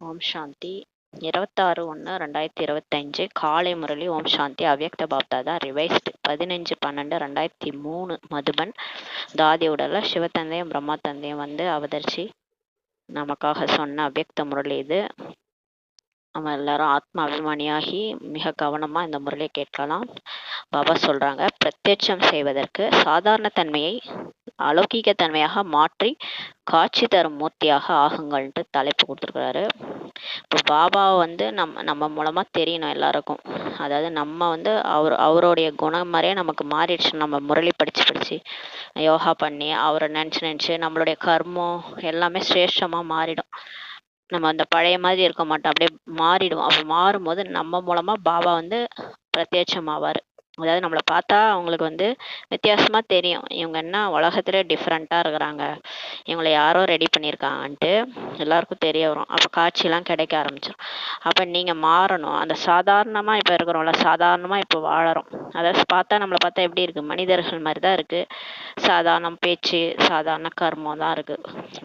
ஓம் சாந்தி 26/1/2025 காலை முரளி. ஓம் சாந்தி. அவ்யக்த பாப்தாதா ரிவைஸ்டு 15/12/2003 மதுபன் தாதி உடல சிவத்தந்தையும் பிரம்மா தந்தையும் அவதரிச்சு நமக்காக சொன்ன அவ்யக்த முரளி இது. நம்ம எல்லாரும் ஆத்ம அபிமானியாகி மிக கவனமா இந்த முரளியை கேட்கலாம். பாபா சொல்றாங்க, பிரத்யட்சம் செய்வதற்கு சாதாரண தன்மையை அலௌகிக தன்மையாக மாற்றி காட்சி தரும் மூர்த்தியாக ஆகுங்கள்ட்டு தலைப்பு கொடுத்துருக்காரு. இப்போ பாபாவை நம்ம மூலமா தெரியணும் எல்லாருக்கும். அதாவது நம்ம அவருடைய குணம் மாதிரியே நமக்கு மாறிடுச்சு. நம்ம முரளி படிச்சு யோகா பண்ணி அவரை நினச்சி நம்மளுடைய கர்மம் எல்லாமே சிரேஷ்டமா மாறிடும். நம்ம அந்த பழைய மாதிரி இருக்க மாட்டோம், அப்படியே மாறிடுவோம். அப்போ மாறும்போது நம்ம மூலமா பாபா பிரத்யட்சமாவார். அதாவது நம்மளை பார்த்தா அவங்களுக்கு வித்தியாசமா தெரியும், இவங்க என்ன உலகத்துல டிஃப்ரெண்டா இருக்கிறாங்க, இவங்களை யாரோ ரெடி பண்ணியிருக்காங்கன்ட்டு எல்லாருக்கும் தெரிய வரும். அப்போ காட்சியெல்லாம் கிடைக்க ஆரம்பிச்சிடும். அப்போ நீங்க மாறணும். அந்த சாதாரணமா இப்போ இருக்கிறோம்ல, சாதாரணமா இப்போ வாழறோம். அதாவது நம்மளை பார்த்தா எப்படி இருக்கு, மனிதர்கள் மாதிரி தான் இருக்கு. சாதாரண பேச்சு, சாதாரண கர்மம் தான் இருக்கு.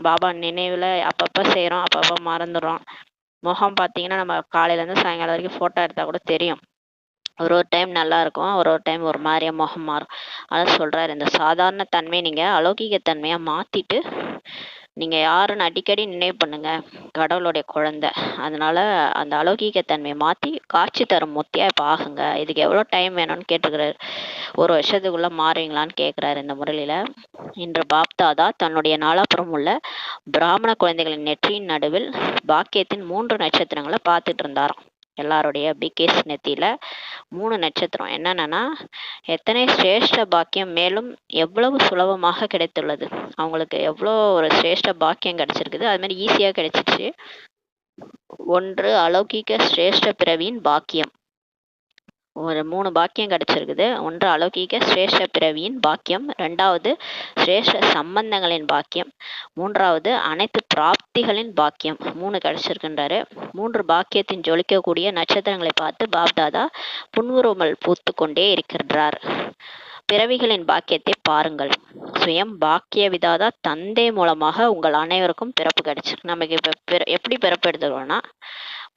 பாபா நினைவுல அப்பப்போ செய்கிறோம், அப்பப்போ மறந்துடுறோம். முகம் பார்த்தீங்கன்னா நம்ம காலையிலேருந்து சாயங்காலம் வரைக்கும் ஃபோட்டோ எடுத்தால் கூட தெரியும். ஒரு டைம் நல்லா இருக்கும், ஒரு டைம் ஒரு மாதிரியா முகம் மாறும். அதான் சொல்றாரு, இந்த சாதாரண தன்மையை நீங்க அலௌகிக தன்மையா மாத்திட்டு நீங்க யாருன்னு அடிக்கடி நினைவு பண்ணுங்க. கடவுளுடைய குழந்தை. அதனால அந்த அலௌகிக தன்மையை மாத்தி காட்சி தரும் மூர்த்தியா இப்ப ஆகுங்க. இதுக்கு எவ்வளவு டைம் வேணும்னு கேட்டுக்கிறாரு. 1 வருஷத்துக்குள்ள மாறுவீங்களான்னு கேட்கிறாரு இந்த முரளியில. இன்று பாப்தாதா தன்னுடைய நாலாபுறம் உள்ள பிராமண குழந்தைகளின் நெற்றியின் நடுவில் பாக்கியத்தின் 3 நட்சத்திரங்களை பார்த்துட்டு இருந்தாராம். எல்லாருடைய பிகேஸ் நெத்தியில 3 நட்சத்திரம். என்னன்னா, எத்தனை சிரேஷ்ட பாக்கியம், மேலும் எவ்வளவு சுலபமாக கிடைத்துள்ளது. அவங்களுக்கு எவ்வளோ ஒரு சிரேஷ்ட பாக்கியம் கிடைச்சிருக்குது, அது மாதிரி ஈஸியா கிடைச்சிருச்சு. 1 அலௌகிக சிரேஷ்ட பிறவியின் பாக்கியம். ஒரு 3 பாக்கியம் கிடைச்சிருக்குது. 1 அலௌகிக சிரேஷ்ட பிறவியின் பாக்கியம், 2வது சிரேஷ்ட சம்பந்தங்களின் பாக்கியம், 3வது அனைத்து பிராப்திகளின் பாக்கியம். 3 கிடைச்சிருக்கின்றாரு. 3 பாக்கியத்தின் ஜொலிக்கக்கூடிய நட்சத்திரங்களை பார்த்து பாப்தாதா புன்முறுவல் பூத்து கொண்டே இருக்கின்றார். பிறவிகளின் பாக்கியத்தை பாருங்கள். சுயம் பாக்கிய விதாதா தந்தை மூலமாக உங்கள் அனைவருக்கும் பிறப்பு கிடைச்சிருக்கு. நமக்கு இப்ப எப்படி பிறப்பு எடுத்துக்கிறோம்னா,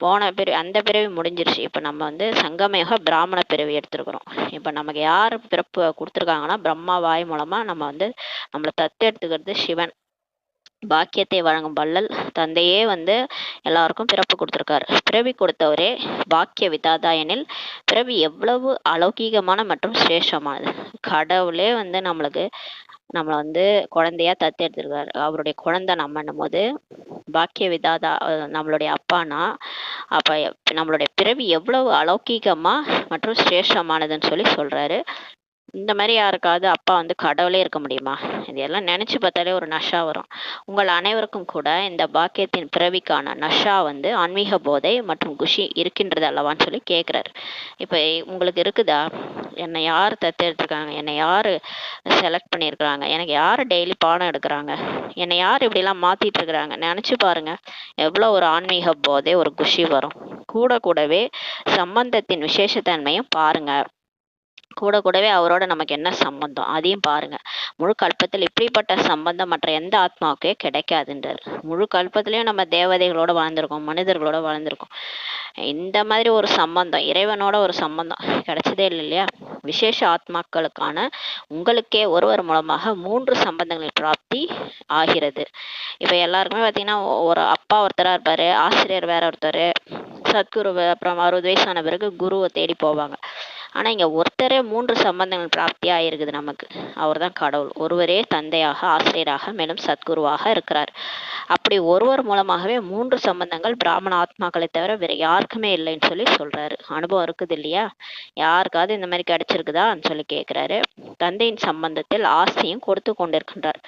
போன அந்த பிறவி முடிஞ்சிருச்சு. இப்ப நம்ம சங்கமயுக பிராமண பிறவி எடுத்திருக்கிறோம். இப்ப நமக்கு யார் பிறப்பு கொடுத்துருக்காங்கன்னா, பிரம்மா வாய் மூலமா நம்மளை தத்து எடுத்துக்கிறது சிவன். பாக்கியத்தை வழங்கும் வள்ளல் தந்தையே எல்லாருக்கும் பிறப்பு கொடுத்திருக்காரு. பிறவி கொடுத்தவரே பாக்கிய விதாதா எனில் பிறவி எவ்வளவு அலௌகீகமான மற்றும் சிரேஷ்டமானது. கடவுளே நம்மளை குழந்தையா தத்து எடுத்திருக்காரு. அவருடைய குழந்தை நம்மன்னும் போது பாக்கிய விதாதா நம்மளுடைய அப்பானா, அப்ப நம்மளுடைய பிறவி எவ்வளவு அலௌகீகமா மற்றும் சிரேஷ்டமானதுன்னு சொல்றாரு. இந்த மாதிரி யாருக்காவது அப்பா கடவுளே இருக்க முடியுமா? இதெல்லாம் நினைச்சு பார்த்தாலே ஒரு நஷா வரும். உங்கள் அனைவருக்கும் கூட இந்த பாக்கியத்தின் பிறவிக்கான நஷா ஆன்மீக போதை மற்றும் குஷி இருக்கின்றது அல்லவான்னு கேட்கிறாரு. இப்ப உங்களுக்கு இருக்குதா? என்னை யார் தத்தெடுத்திருக்காங்க, என்னை யாரு செலக்ட் பண்ணியிருக்கிறாங்க, எனக்கு யாரு டெய்லி பாடம் எடுக்கிறாங்க, என்னை யார் இப்படிலாம் மாத்திட்டு இருக்கிறாங்க, நினைச்சு பாருங்க. எவ்வளவு ஒரு ஆன்மீக போதை, ஒரு குஷி வரும். கூடவே சம்பந்தத்தின் விசேஷத்தன்மையும் பாருங்க. கூடவே அவரோட நமக்கு என்ன சம்பந்தம் அதையும் பாருங்க. முழு கல்பத்தில் இப்படிப்பட்ட சம்பந்தம் மற்ற எந்த ஆத்மாவுக்கே கிடைக்காதுன்றார். முழு கல்பத்திலயும் நம்ம தேவதைகளோட வாழ்ந்திருக்கோம், மனிதர்களோட வாழ்ந்திருக்கோம். இந்த மாதிரி ஒரு சம்பந்தம், இறைவனோட ஒரு சம்பந்தம் கிடைச்சதே இல்லை இல்லையா? விசேஷ ஆத்மாக்களுக்கான உங்களுக்கே ஒருவர் மூலமாக 3 சம்பந்தங்களின் பிராப்தி ஆகிறது. இப்ப எல்லாருக்குமே பாத்தீங்கன்னா, ஒரு அப்பா ஒருத்தரா இருப்பாரு, ஆசிரியர் வேற ஒருத்தர், சத்குரு, அப்புறம் 60 வயசான பிறகு குருவை தேடி போவாங்க. ஆனா இங்க ஒருத்தரே 3 சம்பந்தங்கள் பிராப்தியா இருக்குது நமக்கு. அவர் தான் கடவுள். ஒருவரே தந்தையாக, ஆசிரியராக, மேலும் சத்குருவாக இருக்கிறார். அப்படி ஒருவர் மூலமாகவே 3 சம்பந்தங்கள் பிராமண ஆத்மாக்களை தவிர வேற யாருக்குமே இல்லைன்னு சொல்றாரு. அனுபவம் இருக்குது இல்லையா? யாருக்காவது இந்த மாதிரி கிடைச்சிருக்குதான்னு கேட்கிறாரு. தந்தையின் சம்பந்தத்தில் ஆசையும் கொடுத்து கொண்டிருக்கின்றார்.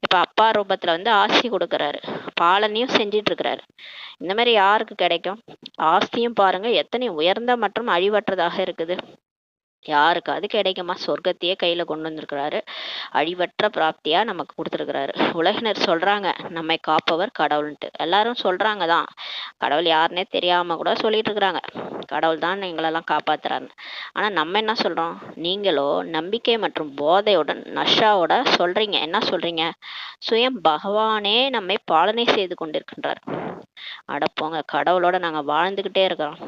இப்ப அப்பா ரூபத்துல ஆசி கொடுக்கிறாரு, பாலனையும் செஞ்சிட்டு இருக்கிறாரு. இந்த மாதிரி யாருக்கு கிடைக்கும்? ஆஸ்தியும் பாருங்க எத்தனை உயர்ந்த மற்றும் அழிவற்றதாக இருக்குது. யாருக்காவது கிடைக்குமா? சொர்க்கத்தையே கையில கொண்டு வந்திருக்கிறாரு. அழிவற்ற பிராப்தியா நமக்கு கொடுத்துருக்கிறாரு. உலகினர் சொல்றாங்க நம்மை காப்பவர் கடவுள்ன்ட்டு. எல்லாரும் சொல்றாங்க தான், கடவுள் யாருன்னே தெரியாம கூட சொல்லிட்டு இருக்கிறாங்க. கடவுள் தான் எங்களெல்லாம் காப்பாத்துறாருன்னு. ஆனா நம்ம என்ன சொல்றோம்? நீங்களோ நம்பிக்கை மற்றும் போதையுடன் நஷாவோட சொல்றீங்க. என்ன சொல்றீங்க? சுயம் பகவானே நம்மை பாலனை செய்து கொண்டிருக்கின்றார். அடப்போங்க, கடவுளோட நாங்க வாழ்ந்துகிட்டே இருக்கிறோம்.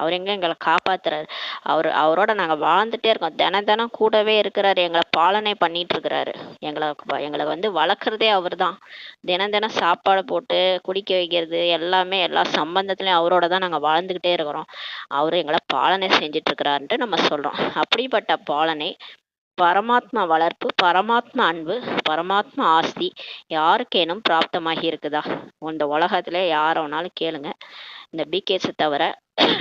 அவர் எங்க எங்களை காப்பாத்துறாரு. அவரோட நாங்க வாழ்ந்துட்டே இருக்கோம். தினம் தினம் கூடவே இருக்கிறாரு, எங்களை பாலனை பண்ணிட்டு இருக்கிறாரு. எங்களை வளர்க்குறதே அவர் தான். தினம் தினம் சாப்பாடு போட்டு குடிக்க வைக்கிறது எல்லாமே, எல்லா சம்பந்தத்திலையும் அவரோட தான் நாங்க வாழ்ந்துகிட்டே இருக்கிறோம். அவரு எங்களை பாலனை செஞ்சுட்டு இருக்கிறாருன்ட்டு நம்ம சொல்றோம். அப்படிப்பட்ட பாலனை, பரமாத்மா வளர்ப்பு, பரமாத்மா அன்பு, பரமாத்மா ஆஸ்தி யாருக்கேனும் பிராப்தமாகி இருக்குதா? இந்த உலகத்துல யார வேணாலும் கேளுங்க, இந்த பிகேஸை தவிர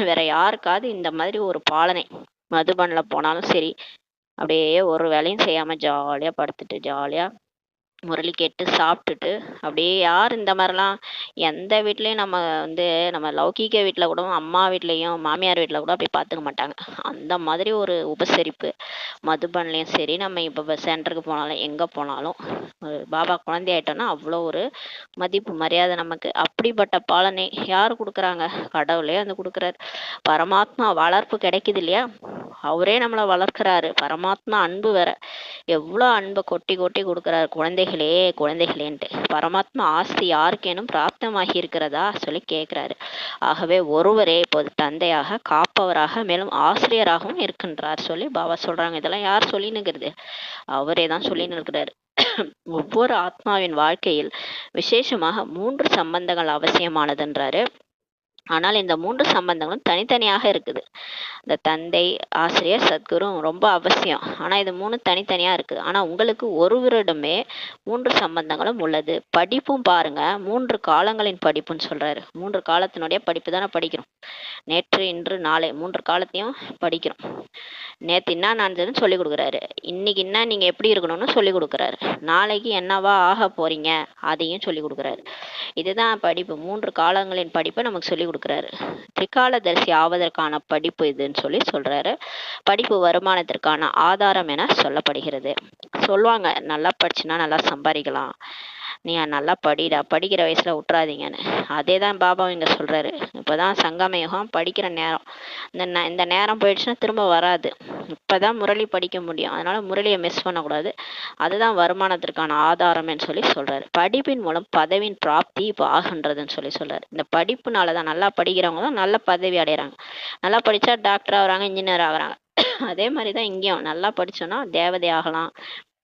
வேற யாருக்காவது இந்த மாதிரி ஒரு பாலனை, மதுபன்ல போனாலும் சரி, அப்படியே ஒரு வேலையும் செய்யாம ஜாலியா படுத்துட்டு ஜாலியா முரளி கேட்டு சாப்பிட்டுட்டு அப்படியே, யார் இந்த மாதிரிலாம் எந்த வீட்லேயும் நம்ம லௌகீக வீட்டில் கூட, அம்மா வீட்லேயும் மாமியார் வீட்டில் கூட அப்படி பார்த்துக்க மாட்டாங்க. அந்த மாதிரி ஒரு உபசரிப்பு மதுபன்லேயும் சரி, நம்ம இப்போ சென்டருக்கு போனாலும் எங்கே போனாலும் பாபா குழந்தை ஆயிட்டோம்னா அவ்வளோ ஒரு மதிப்பு மரியாதை நமக்கு. அப்படிப்பட்ட பாலனை யார் கொடுக்குறாங்க? கடவுளே வந்து கொடுக்குறாரு. பரமாத்மா வளர்ப்பு கிடைக்குது இல்லையா, அவரே நம்மளை வளர்க்குறாரு. பரமாத்மா அன்பு வேற, எவ்வளோ அன்பை கொட்டி கொட்டி கொடுக்குறாரு. குழந்தைகளே குழந்தைகளேன்ட்டு. பரமாத்மா ஆஸ்தி யாருக்கேனும் பிராப்தமாகி இருக்கிறதா சொல்லி கேட்குறாரு. ஆகவே ஒருவரே இப்போது தந்தையாக, காப்பவராக, மேலும் ஆசிரியராகவும் இருக்கின்றார் சொல்லி பாபா சொல்றாங்க. இதெல்லாம் யார் சொல்லினுங்கிறது? அவரே தான் சொல்லின்னு இருக்கிறாரு. ஒவ்வொரு ஆத்மாவின் வாழ்க்கையில் விசேஷமாக 3 சம்பந்தங்கள் அவசியமானதுன்றாரு. ஆனால் இந்த 3 சம்பந்தங்களும் தனித்தனியாக இருக்குது. இந்த தந்தை, ஆசிரியர், சத்குரு ரொம்ப அவசியம். ஆனா இது 3 தனித்தனியா இருக்குது. ஆனா உங்களுக்கு ஒருவரிடமே 3 சம்பந்தங்களும் உள்ளது. படிப்பும் பாருங்க, 3 காலங்களின் படிப்புன்னு சொல்றாரு. 3 காலத்தினுடைய படிப்பு தானே படிக்கிறோம். நேற்று, இன்று, நாளை 3 காலத்தையும் படிக்கிறோம். நேற்று என்ன நடந்ததுன்னு சொல்லி கொடுக்குறாரு, இன்னைக்கு என்ன நீங்க எப்படி இருக்கணும்னு சொல்லி கொடுக்குறாரு, நாளைக்கு என்னவா ஆக போறீங்க அதையும் சொல்லி கொடுக்குறாரு. இதுதான் படிப்பு. 3 காலங்களின் படிப்பை நமக்கு சொல்லி கொடுக்குறாரு. திரிகாலதரிசி ஆவதற்கான படிப்பு இதுன்னு சொல்லி சொல்றாரு. படிப்பு வருமானத்திற்கான ஆதாரம் என சொல்லப்படுகிறது. சொல்லுவாங்க, நல்லா படிச்சுன்னா நல்லா சம்பாதிக்கலாம், நீ நல்லா படிடா, படிக்கிற வயசுல விட்டுறாதீங்கன்னு. அதே தான் பாபா இங்க சொல்றாரு. இப்பதான் சங்கமயுகம், படிக்கிற நேரம். இந்த நேரம் போயிடுச்சுன்னா திரும்ப வராது. இப்பதான் முரளி படிக்க முடியும், அதனால முரளியை மிஸ் பண்ணக்கூடாது. அதுதான் வருமானத்திற்கான ஆதாரம்னு சொல்லி சொல்றாரு. படிப்பின் மூலம் பதவியின் பிராப்தி இப்போ ஆகுன்றதுன்னு சொல்லி சொல்றாரு. இந்த படிப்புனாலதான், நல்லா படிக்கிறவங்க தான் நல்ல பதவி அடைகிறாங்க. நல்லா படிச்சா டாக்டர் ஆகுறாங்க, இன்ஜினியர் ஆகுறாங்க. அதே மாதிரிதான் இங்கேயும் நல்லா படிச்சோன்னா தேவதை ஆகலாம்,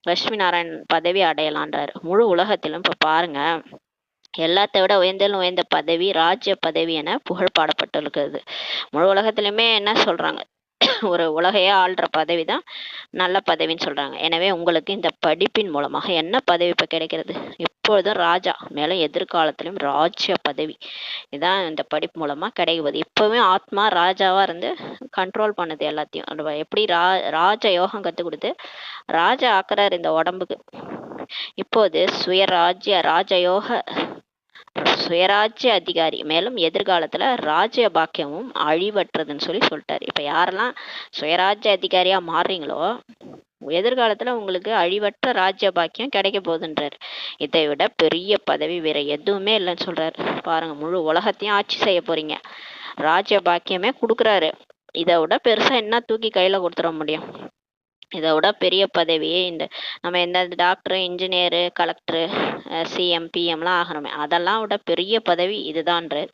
லட்சுமி நாராயண் பதவி அடையலான்றாரு. முழு உலகத்திலும் இப்ப பாருங்க, எல்லாத்தை விட உயர்ந்த பதவி ராஜ்ய பதவி என புகழ் பாடப்பட்டிருக்கிறது. முழு உலகத்திலுமே என்ன சொல்றாங்க, ஒரு உலகையே ஆள்ற பதவி தான் நல்ல பதவின்னு சொல்றாங்க. எனவே உங்களுக்கு இந்த படிப்பின் மூலமாக என்ன பதவி இப்ப கிடைக்கிறது? எப்பொழுதும் ராஜா, மேலும் எதிர்காலத்திலும் ராஜ்ய பதவி. இதான் இந்த படிப்பு மூலமா கிடைக்குது. இப்பவே ஆத்மா ராஜாவா இருந்து கண்ட்ரோல் பண்ணுது எல்லாத்தையும். எப்படி ராஜ யோகம் கத்து கொடுத்து ராஜா ஆக்குறாரு இந்த உடம்புக்கு. இப்போது சுயராஜ்ய அதிகாரி, மேலும் எதிர்காலத்துல ராஜ்ய பாக்கியமும் அழிவற்றதுன்னு சொல்லி சொல்லிட்டாரு. இப்ப யாரெல்லாம் சுயராஜ்ய அதிகாரியா மாறுறீங்களோ எதிர்காலத்துல உங்களுக்கு அழிவற்ற ராஜ்ய பாக்கியம் கிடைக்க போகுதுன்றாரு. இதை விட பெரிய பதவி வேற எதுவுமே இல்லைன்னு சொல்றாரு. பாருங்க, முழு உலகத்தையும் ஆட்சி செய்ய போறீங்க, ராஜ்ய பாக்கியமே கொடுக்குறாரு. இதை விட பெருசா என்ன தூக்கி கையில கொடுத்துட முடியும்? இதை விட பெரிய பதவியே நம்ம எந்த டாக்டர், இன்ஜினியரு, கலெக்டரு, சிஎம், பிஎம்லாம் ஆகணுமே, அதெல்லாம் விட பெரிய பதவி இதுதான்றார்.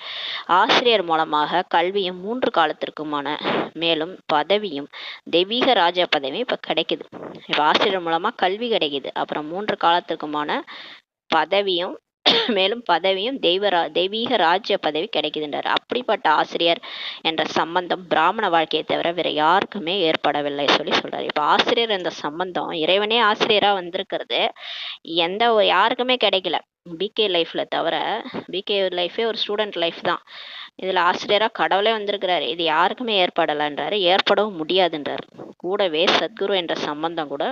ஆசிரியர் மூலமாக கல்வியும் 3 காலத்திற்குமான மேலும் பதவியும் தெய்வீக ராஜ பதவியும் இப்ப கிடைக்குது. இப்ப ஆசிரியர் மூலமா கல்வி கிடைக்குது, அப்புறம் 3 காலத்திற்குமான பதவியும் மேலும் பதவியும் தெய்வீக ராஜ்ய பதவி கிடைக்குதுன்றார். அப்படிப்பட்ட ஆசிரியர் என்ற சம்பந்தம் பிராமண வாழ்க்கையை தவிர வேற யாருக்குமே ஏற்படவில்லை சொல்லி சொல்றாரு. இப்ப ஆசிரியர் என்ற சம்பந்தம், இறைவனே ஆசிரியரா வந்திருக்கிறது யாருக்குமே கிடைக்கல. பிகே லைஃப்ல தவிர, பிகே லைஃபே ஒரு ஸ்டூடெண்ட் லைஃப் தான். இதுல ஆசிரியரா கடவுளே வந்திருக்கிறாரு. இது யாருக்குமே ஏற்படலைன்றாரு, ஏற்படவும் முடியாதுன்றாரு. கூடவே சத்குரு என்ற சம்பந்தம் கூட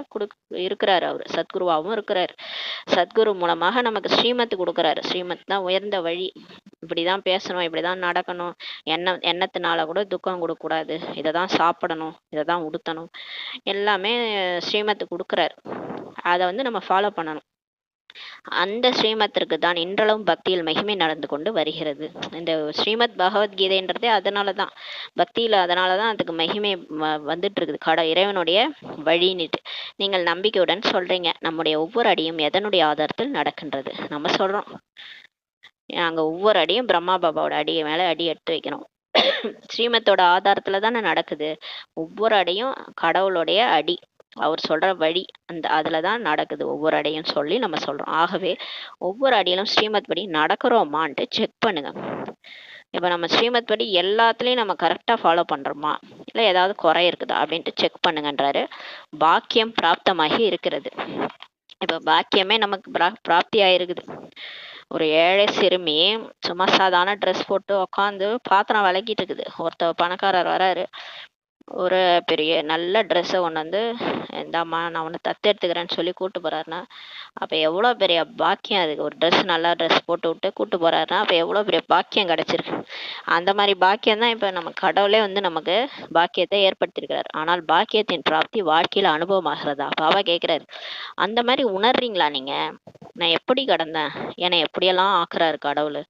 இருக்கிறாரு. அவரு சத்குருவாகவும் இருக்கிறாரு. சத்குரு மூலமாக நமக்கு ஸ்ரீமத் கொடுக்குறாரு. ஸ்ரீமத் தான் உயர்ந்த வழி. இப்படிதான் பேசணும், இப்படிதான் நடக்கணும், எண்ணத்தினால கூட துக்கம் கொடுக்கக்கூடாது, இதை தான் சாப்பிடணும், இதை தான் உடுத்தணும், எல்லாமே ஸ்ரீமத் கொடுக்குறாரு. அதை நம்ம ஃபாலோ பண்ணணும். அந்த ஸ்ரீமத்திற்கு தான் இன்றளவும் பக்தியில் மகிமை நடந்து கொண்டு வருகிறது. இந்த ஸ்ரீமத் பகவத்கீதைன்றதே அதனால தான், பக்தியில் அதனால தான் அதுக்கு மகிமை வந்துட்டு இருக்குது, இறைவனுடைய வழின்னுட்டு. நீங்கள் நம்பிக்கையுடன் சொல்றீங்க, நம்முடைய ஒவ்வொரு அடியும் எதனுடைய ஆதாரத்தில் நடக்கின்றது. நம்ம சொல்றோம், நாங்கள் ஒவ்வொரு அடியும் பிரம்மா பாபாவோட அடியை மேலே அடி எடுத்து வைக்கணும். ஸ்ரீமத்தோட ஆதாரத்துல தானே நடக்குது. ஒவ்வொரு அடியும் கடவுளுடைய அடி, அவர் சொல்ற வழி, அந்த அதுல தான் நடக்குது ஒவ்வொரு அடியும் சொல்லி நம்ம சொல்றோம். ஆகவே ஒவ்வொரு அடியிலும் ஸ்ரீமத் படி நடக்கிறோமான்ட்டு செக் பண்ணுங்க. இப்போ நம்ம ஸ்ரீமத் படி எல்லாத்துலேயும் நம்ம கரெக்டாக ஃபாலோ பண்ணுறோமா, இல்லை ஏதாவது குறை இருக்குதா அப்படின்ட்டு செக் பண்ணுங்கன்றாரு. பாக்கியம் பிராப்தமாகி இருக்கிறது. இப்போ பாக்கியமே நமக்கு பிராப்தி ஆயிருக்குது. ஒரு ஏழை சிறுமி சும்மா சாதாரண ட்ரெஸ் போட்டு உக்காந்து பாத்திரம் விளக்கிட்டு இருக்குது. ஒருத்தர் பணக்காரர் வராரு, ஒரு பெரிய நல்ல ட்ரெஸ்ஸை கொண்டு வந்து, இந்தாம்மா நான் உன்னை தத்து எடுத்துக்கிறேன்னு சொல்லி கூட்டு போறாருன்னா அப்போ எவ்வளோ பெரிய பாக்கியம். அதுக்கு ஒரு ட்ரெஸ், நல்லா ட்ரெஸ் போட்டு விட்டு கூட்டு போறாருன்னா அப்போ எவ்வளோ பெரிய பாக்கியம் கிடைச்சிருக்கு. அந்த மாதிரி பாக்கியம் தான் இப்போ நம்ம கடவுளே வந்து நமக்கு பாக்கியத்தை ஏற்படுத்தியிருக்கிறார். ஆனால் பாக்கியத்தின் பிராப்தி வாழ்க்கையில் அனுபவமாகிறதா? பாபா கேட்குறாரு, அந்த மாதிரி உணர்றீங்களா நீங்க? நான் எப்படி கடந்தேன், என்னை எப்படியெல்லாம் ஆக்குறாரு கடவுள்,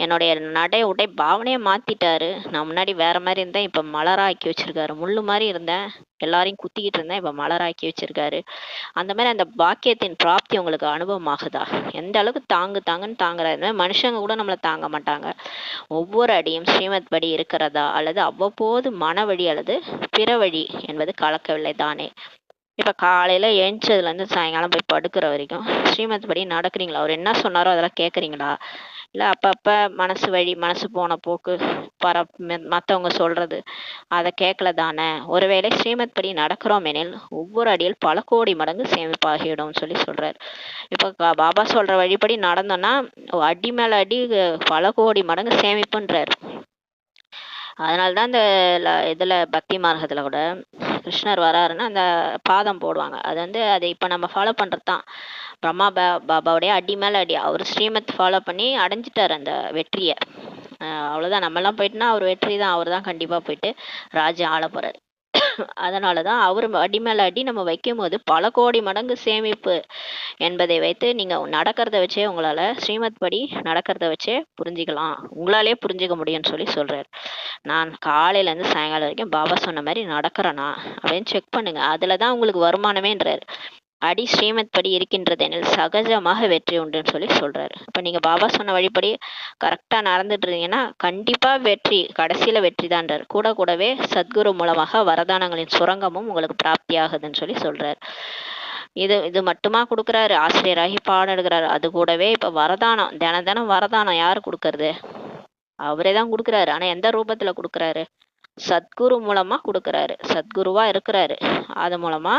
என்னுடைய நடை உடை பாவனையை மாத்திட்டாரு. நான் முன்னாடி வேற மாதிரி இருந்தேன், இப்ப மலராக்கி வச்சிருக்காரு. முள்ளு மாதிரி இருந்தேன், எல்லாரையும் குத்திக்கிட்டு இருந்தேன், இப்ப மலராக்கி வச்சிருக்காரு. அந்த மாதிரி அந்த பாக்கியத்தின் பிராப்தி உங்களுக்கு அனுபவம் ஆகுதா? எந்த அளவுக்கு தாங்குன்னு தாங்குறாரு. மனுஷங்க கூட நம்மளை தாங்க மாட்டாங்க. ஒவ்வொரு அடியும் ஸ்ரீமத் படி இருக்கிறதா, அல்லது அவ்வப்போது மன வழி அல்லது பிற வழி என்பது கலக்கவில்லை தானே? இப்ப காலையில எழுந்ததுல இருந்து சாயங்காலம் போய் படுக்கிற வரைக்கும் ஸ்ரீமத் படி நடக்கிறீங்களா? அவர் என்ன சொன்னாரோ அதெல்லாம் கேட்குறீங்களா? இல்லை அப்பப்ப மனசு வழி, மனசு போன போக்கு, மற்றவங்க சொல்றது அதை கேட்கல தானே? ஒருவேளை ஸ்ரீமத் படி நடக்கிறோம் எனில் ஒவ்வொரு அடியில் பல கோடி மடங்கு சேமிப்பாகிடும் சொல்லி சொல்றாரு. இப்போ பாபா சொல்ற வழிபடி நடந்தோம்னா அடி மேல அடி பல கோடி மடங்கு சேமிப்புன்றாரு. அதனால்தான் இந்த இதுல பக்தி மார்க்கத்துல கூட கிருஷ்ணர் வராருன்னா அந்த பாதம் போடுவாங்க. அது வந்து அதை இப்போ நம்ம ஃபாலோ பண்ணுறது தான். பிரம்மா பாபாவுடைய அடி மேலே அடி, அவர் ஸ்ரீமத் ஃபாலோ பண்ணி அடைஞ்சிட்டார் அந்த வெற்றியை. அவ்வளோதான். நம்மெல்லாம் போயிட்டுனா அவர் வெற்றி தான், அவர் தான் கண்டிப்பாக போயிட்டு ராஜ்யம் ஆள போகிறார். அதனால தான் அவர் அடி மேலே அடி நம்ம வைக்கும் போது பல கோடி மடங்கு சேமிப்பு என்பதை வைத்து நீங்கள் நடக்கிறத வச்சே, உங்களால் ஸ்ரீமத் படி நடக்கிறத வச்சே புரிஞ்சிக்கலாம், உங்களாலே புரிஞ்சிக்க முடியும்னு சொல்லி சொல்கிறார். நான் காலையிலேருந்து சாயங்காலம் வரைக்கும் பாபா சொன்ன மாதிரி நடக்கிறேனா அப்படின்னு செக் பண்ணுங்க. அதில் தான் உங்களுக்கு வருமானமேன்றார். அடி ஸ்ரீமத் படி இருக்கின்றது எனில் சகஜமாக வெற்றி உண்டுன்னு சொல்லி சொல்றாரு. இப்போ நீங்க பாபா சொன்ன வழிபடி கரெக்டா நடந்துட்டு இருந்தீங்கன்னா கண்டிப்பா வெற்றி, கடைசியில வெற்றி தான்றார். கூடவே சத்குரு மூலமாக வரதானங்களின் சுரங்கமும் உங்களுக்கு பிராப்தி ஆகுதுன்னு சொல்லி சொல்றாரு. இது மட்டுமா கொடுக்குறாரு? ஆசிரியராகி பாடம் எடுக்கிறாரு. அது கூடவே இப்ப வரதானம், தினம் வரதானம் யாரு கொடுக்கறது? அவரே தான் கொடுக்குறாரு. ஆனா எந்த ரூபத்துல கொடுக்குறாரு? சத்குரு மூலமா கொடுக்குறாரு. சத்குருவா இருக்கிறாரு. அது மூலமா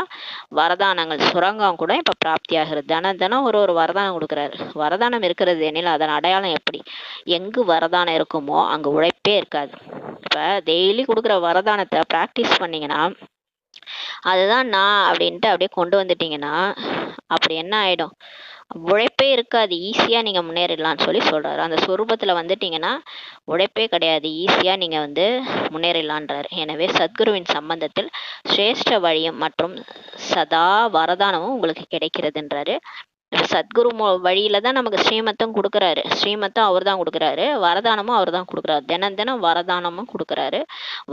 வரதானங்கள் சுரங்கம் கூட இப்ப பிராப்தி ஆகிறது. தினம் ஒரு வரதானம் கொடுக்குறாரு. வரதானம் இருக்கிறது எனில் அதன் அடையாளம் எப்படி? எங்கு வரதானம் இருக்குமோ அங்க உழைப்பே இருக்காது. இப்ப டெய்லி கொடுக்குற வரதானத்தை பிராக்டிஸ் பண்ணீங்கன்னா, அதுதான் நான் அப்படின்ட்டு அப்படியே கொண்டு வந்துட்டீங்கன்னா அப்படி என்ன ஆயிடும்? உழைப்பே இருக்காது, ஈஸியா நீங்க முன்னேறிடலாம்னு சொல்லி சொல்றாரு. அந்த சொரூபத்துல வந்துட்டீங்கன்னா உழைப்பே கிடையாது, ஈஸியா நீங்க வந்து முன்னேறிடலான்றாரு. எனவே சத்குருவின் சம்பந்தத்தில் சிரேஷ்ட வழியும் மற்றும் சதா வரதானமும் உங்களுக்கு கிடைக்கிறதுன்றாரு. சத்குரு வழியில தான் நமக்கு ஸ்ரீமத்தம் கொடுக்குறாரு. ஸ்ரீமத்தம் அவர் தான் கொடுக்குறாரு, வரதானமும் அவர் தான் கொடுக்குறாரு. தினம் வரதானமும் கொடுக்குறாரு.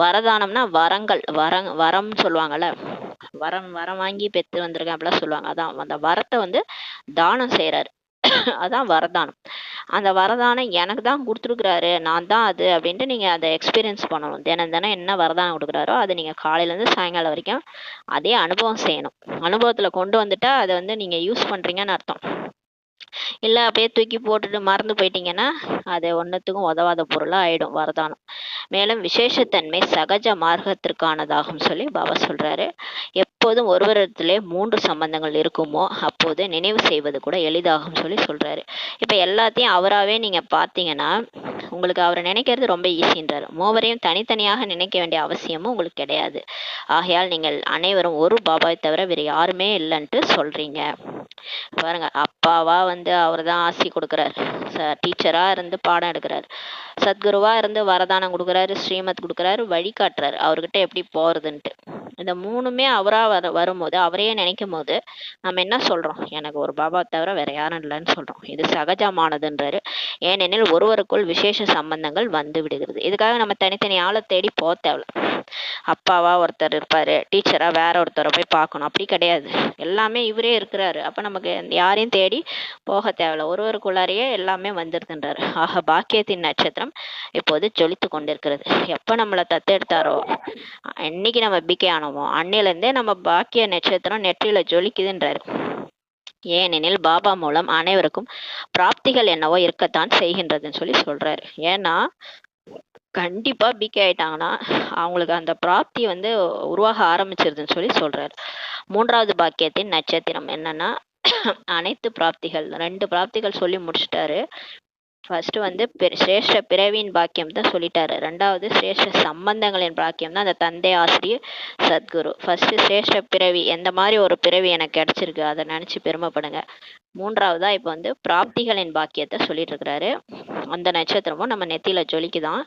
வரதானம்னா வரங்கள், வரம் சொல்லுவாங்கல்ல, வரம் வாங்கி பெற்று வந்திருக்கேன் அப்படிலாம் சொல்லுவாங்க. அதான் அந்த வரத்தை வந்து தானம் செய்யறாரு. அதான் வரதானம். அந்த வரதானம் எனக்கு தான் கொடுத்துருக்குறாரு, நான் தான் அது அப்படின்ட்டு நீங்க அதை எக்ஸ்பீரியன்ஸ் பண்ணணும். தினம் என்ன வரதானம் கொடுக்குறாரோ அதை நீங்க காலையில இருந்து சாயங்காலம் வரைக்கும் அதே அனுபவம் செய்யணும். அனுபவத்துல கொண்டு வந்துட்டா அதை வந்து நீங்க யூஸ் பண்றீங்கன்னு அர்த்தம். இல்லை அப்படியே தூக்கி போட்டுட்டு மறந்து போயிட்டீங்கன்னா அது ஒன்றுத்துக்கும் உதவாத பொருளாக ஆயிடும் வரதானம். மேலும் விசேஷத்தன்மை சகஜ மார்க்கத்திற்கானதாகும் சொல்லி பாபா சொல்றாரு. எப்போதும் ஒருவரிடத்திலே 3 சம்பந்தங்கள் இருக்குமோ அப்போது நினைவு செய்வது கூட எளிதாகும் சொல்லி சொல்றாரு. இப்போ எல்லாத்தையும் அவராகவே நீங்க பார்த்தீங்கன்னா உங்களுக்கு அவரை நினைக்கிறது ரொம்ப ஈஸின்றாரு. மூவரையும் தனித்தனியாக நினைக்க வேண்டிய அவசியமும் உங்களுக்கு கிடையாது. ஆகையால் நீங்கள் அனைவரும் ஒரு பாபாவை தவிர வேறு யாருமே இல்லைன்ட்டு சொல்றீங்க. பாருங்க, அப்பாவா வந்து அவர் தான் ஆசி கொடுக்குறாரு, டீச்சரா இருந்து பாடம் எடுக்கிறாரு, சத்குருவா இருந்து வரதானம் கொடுக்குறாரு, ஸ்ரீமத் கொடுக்குறாரு, வழி காட்டுறாரு அவர்கிட்ட எப்படி போறதுன்ட்டு. இந்த மூணுமே அவரா வரும்போது, அவரையே நினைக்கும் போது நம்ம என்ன சொல்றோம்? எனக்கு ஒரு பாபா தவிர வேற யாரும் இல்லைன்னு சொல்றோம். இது சகஜமானதுன்றாரு. ஏனெனில் ஒருவருக்குள் விசேஷ சம்பந்தங்கள் வந்து விடுகிறது. இதுக்காக நம்ம தனித்தனி ஆளை தேடி போக தேவையில்ல. அப்பாவா ஒருத்தர் இருப்பாரு, டீச்சரா வேற ஒருத்தரை போய் பார்க்கணும், அப்படி கிடையாது. எல்லாமே இவரே இருக்கிறாரு. அப்ப நமக்கு யாரையும் தேடி போக தேவையில்ல. ஒருவருக்குள்ளாரையே எல்லாமே வந்துருதுன்றாரு. ஆக பாக்கியத்தின் நட்சத்திரம் இப்போது ஜொலித்து கொண்டிருக்கிறது. எப்ப நம்மளை தத்தெடுத்தாரோ, என்னைக்கு நம்ம பிகே ஆனோமோ அன்னையிலேருந்தே நம்ம பாக்கிய நட்சத்திரம் நெற்றியில ஜொலிக்குதுன்றாரு. ஏனெனில் பாபா மூலம் அனைவருக்கும் பிராப்திகள் என்னவோ இருக்கத்தான் செய்கின்றதுன்னு சொல்லி சொல்றாரு. ஏன்னா கண்டிப்பா பிகே ஆயிட்டாங்கன்னா அவங்களுக்கு அந்த பிராப்தி வந்து உருவாக ஆரம்பிச்சிருதுன்னு சொல்லி சொல்றாரு. மூன்றாவது பாக்கியத்தின் நட்சத்திரம் என்னன்னா அனைத்து பிராப்திகள், 2 பிராப்திகள் சொல்லி முடிச்சிட்டாரு. ஃபர்ஸ்ட் வந்து சிரேஷ்ட பிறவியின் பாக்கியம் தான் சொல்லிட்டாரு. 2வது சிரேஷ்ட சம்பந்தங்களின் பாக்கியம் தான் அந்த தந்தை ஆசிரியர் சத்குரு. ஃபர்ஸ்ட் சிரேஷ்ட பிறவி, எந்த மாதிரி ஒரு பிறவி எனக்கு கிடைச்சிருக்கு அதை நினைச்சு பெருமைப்படுங்க. 3வதா இப்போ வந்து பிராப்திகளின் பாக்கியத்தை சொல்லிட்டு இருக்கிறாரு. அந்த நட்சத்திரமும் நம்ம நெத்தியில ஜொலிக்குதான்.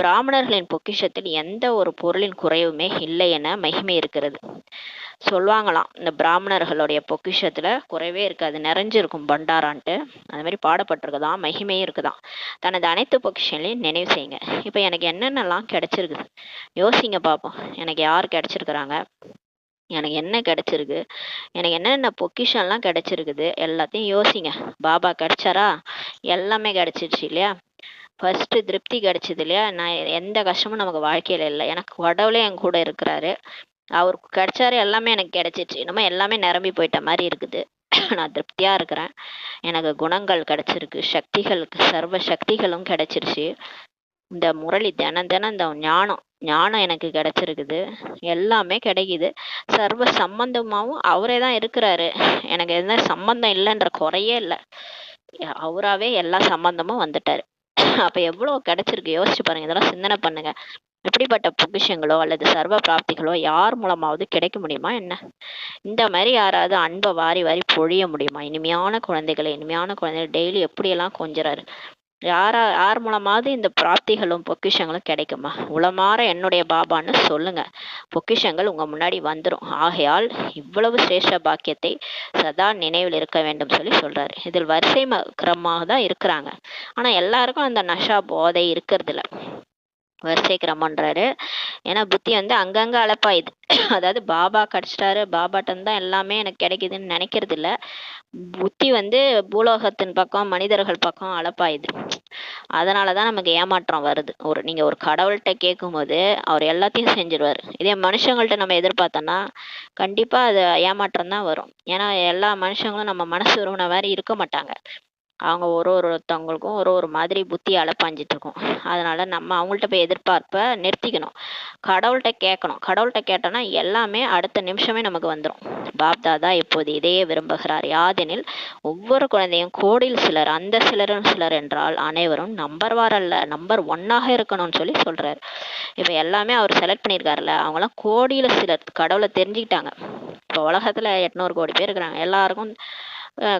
பிராமணர்களின் பொக்கிஷத்தில் எந்த ஒரு பொருளின் குறைவுமே இல்லை என மகிமை இருக்கிறது. சொல்லுவாங்களாம், இந்த பிராமணர்களுடைய பொக்கிஷத்துல குறைவே இருக்காது, நிறைஞ்சிருக்கும் பண்டாரான்ட்டு. அது மாதிரி பாடப்பட்டிருக்குதான், மகிமையும் இருக்குதான். தனது அனைத்து பொக்கிஷங்களையும் நினைவு செய்யுங்க. இப்போ எனக்கு என்னென்னலாம் கிடைச்சிருக்குது யோசிங்க பார்ப்போம். எனக்கு யார் கிடைச்சிருக்கிறாங்க, எனக்கு என்ன கிடைச்சிருக்கு, எனக்கு என்னென்ன பொக்கிஷன்லாம் கிடைச்சிருக்குது, எல்லாத்தையும் யோசிங்க. பாபா கிடைச்சாரா? எல்லாமே கிடைச்சிருச்சு இல்லையா? ஃபர்ஸ்ட் திருப்தி கிடைச்சது இல்லையா? நான் எந்த கஷ்டமும் நமக்கு வாழ்க்கையில இல்லை, எனக்கு கடவுளே என் கூட இருக்கிறாரு, அவருக்கு கிடைச்சாரு, எல்லாமே எனக்கு கிடைச்சிச்சு. இன்னுமே எல்லாமே நிரம்பி போயிட்ட மாதிரி இருக்குது. நான் திருப்தியா இருக்கிறேன். எனக்கு குணங்கள் கிடைச்சிருக்கு, சக்திகளுக்கு சர்வ சக்திகளும் கிடைச்சிருச்சு. இந்த முரளி தினம் தினம் இந்த ஞானம் எனக்கு கிடைச்சிருக்குது. எல்லாமே கிடைக்குது. சர்வ சம்பந்தமாவும் அவரே தான் இருக்கிறாரு. எனக்கு எந்த சம்பந்தம் இல்லைன்ற குறையே இல்லை. அவராவே எல்லா சம்பந்தமும் வந்துட்டாரு. அப்ப எவ்வளவு கிடைச்சிருக்கு யோசிச்சு பாருங்க. இதெல்லாம் சிந்தனை பண்ணுங்க. இப்படிப்பட்ட பொக்கிஷங்களோ அல்லது சர்வ பிராப்திகளோ யார் மூலமாவது கிடைக்க முடியுமா என்ன? இந்த மாதிரி யாராவது அன்பை வாரி வாரி பொழிய முடியுமா? இனிமையான குழந்தைகள் டெய்லி எப்படியெல்லாம் கொஞ்சறாரு. யார் மூலமாவது இந்த பிராப்திகளும் பொக்கிஷங்களும் கிடைக்குமா? உளமாற என்னுடைய பாபான்னு சொல்லுங்க, பொக்கிஷங்கள் உங்க முன்னாடி வந்துடும். ஆகையால் இவ்வளவு சிரேஷ்ட பாக்கியத்தை சதா நினைவில் இருக்க வேண்டும் சொல்லி சொல்றாரு. இதில் வரிசை கிரமமாக தான் இருக்கிறாங்க. ஆனா எல்லாருக்கும் அந்த நஷா போதை இருக்கிறது இல்ல. வரிசை கிரமன்றாரு. ஏன்னா புத்தி வந்து அங்கங்க அலப்பாயுது. அதாவது பாபா கிடைச்சிட்டாரு, பாபாட்டன் தான் எல்லாமே எனக்கு கிடைக்குதுன்னு நினைக்கிறது இல்ல. புத்தி வந்து பூலோகத்தின் பக்கம் மனிதர்கள் பக்கம் அலப்பாயுது. அதனாலதான் நமக்கு ஏமாற்றம் வருது. நீங்க ஒரு கடவுள்கிட்ட கேட்கும் போது அவர் எல்லாத்தையும் செஞ்சிருவாரு. இதே மனுஷங்கள்ட்ட நம்ம எதிர்பார்த்தோம்னா கண்டிப்பா அது ஏமாற்றம் தான் வரும். ஏன்னா எல்லா மனுஷங்களும் நம்ம மனசு உருவன மாதிரி இருக்க மாட்டாங்க. அவங்க ஒருத்தவங்களுக்கும் ஒரு மாதிரி புத்தி அலப்பாஞ்சிட்டு இருக்கும். அதனால நம்ம அவங்கள்ட்ட போய் எதிர்பார்ப்ப நிறுத்திக்கணும். கடவுள்கிட்ட கேட்கணும். கடவுள்கிட்ட கேட்டோம்னா எல்லாமே அடுத்த நிமிஷமே நமக்கு வந்துடும். பாப்தாதா இப்போது இதையே விரும்புகிறார். யாதெனில் ஒவ்வொரு குழந்தையும் கோடியில் சிலர், அந்த சிலரும் சிலர் என்றால் அனைவரும் நம்பர் 1 அல்ல, நம்பர் 1 இருக்கணும்னு சொல்லி சொல்றாரு. இப்ப எல்லாமே அவர் செலக்ட் பண்ணியிருக்காருல்ல, அவங்களாம் கோடியில சிலர் கடவுளை தெரிஞ்சுக்கிட்டாங்க. இப்போ உலகத்துல 800 கோடி பேர் இருக்கிறாங்க. எல்லாருக்கும்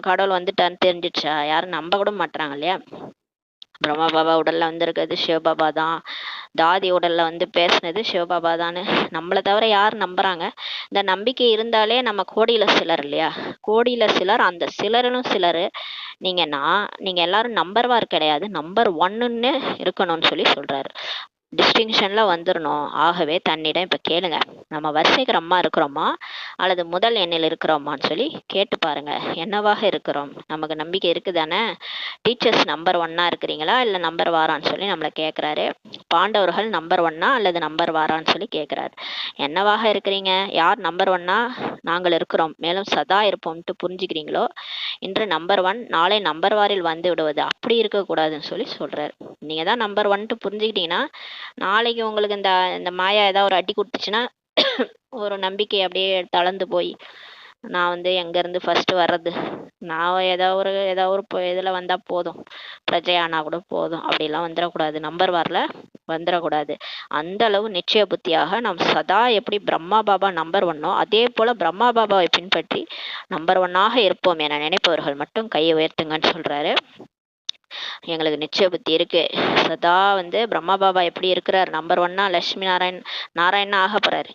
கடவுள் வந்துட்டான்னு தெரிஞ்சிடுச்சா? யாரும் நம்ப கூட மாட்டாங்க இல்லையா? பிரம்மா பாபா உடல்ல வந்திருக்கிறது சிவபாபா தான், தாதி உடல்ல வந்து பேசுனது சிவபாபா தான்னு நம்மளை தவிர யார் நம்புறாங்க? இந்த நம்பிக்கை இருந்தாலே நம்ம கோடியில சிலர் இல்லையா? கோடியில சிலர், அந்த சிலரும் சிலர் நீங்க எல்லாரும் நம்பர் 1 கிடையாது, நம்பர் 1ன்னு இருக்கணும்னு சொல்லி சொல்றாரு. டிஸ்டிங்ஷன்ல வந்துடணும். ஆகவே தன்னிடம் இப்ப கேளுங்க, நம்ம வரிசைக்கிறமா இருக்கிறோமா அல்லது முதல் எண்ணில் இருக்கிறோமான்னு சொல்லி கேட்டு பாருங்க. என்னவாக இருக்கிறோம்? நமக்கு நம்பிக்கை இருக்குதானே? டீச்சர்ஸ் நம்பர் 1 இருக்கிறீங்களா இல்ல நம்பர் வாரான்னு சொல்லி நம்மளை கேட்கிறாரு. பாண்டவர்கள் நம்பர் 1 அல்லது நம்பர் வாரான்னு சொல்லி கேட்கிறாரு. என்னவாக இருக்கிறீங்க? யார் நம்பர் 1 நாங்கள் இருக்கிறோம், மேலும் சதா இருப்போம்ட்டு புரிஞ்சுக்கிறீங்களோ? இன்று நம்பர் 1, நாளை நம்பர் வாரில் வந்து விடுவது, அப்படி இருக்கக்கூடாதுன்னு சொல்லி சொல்றாரு. நீங்க தான் நம்பர் 1 புரிஞ்சுக்கிட்டீங்கன்னா நாளைக்கு உங்களுக்கு இந்த மாயா ஏதாவது ஒரு அடி கொடுத்துச்சுன்னா ஒரு நம்பிக்கை அப்படியே தளர்ந்து போய் நான் வந்து எங்க இருந்து ஃபர்ஸ்ட் வர்றது, நான் ஏதாவது ஒரு இதுல வந்தா போதும், பிரஜையானா கூட போதும், அப்படிலாம் வந்துடக்கூடாது. நம்பர் வரல வந்துடக்கூடாது. அந்த அளவு நிச்சய புத்தியாக நாம் சதா எப்படி பிரம்மா பாபா நம்பர் 1 அதே போல பிரம்மா பாபாவை பின்பற்றி நம்பர் 1 இருப்போம் என நினைப்பவர்கள் மட்டும் கையை உயர்த்துங்கன்னு சொல்றாரு. எங்களுக்கு நிச்சய புத்தி இருக்கு. சதா பிரம்மா பாபா எப்படி இருக்கிறார், நம்பர் ஒன்னா லட்சுமி நாராயணா ஆக போறாரு.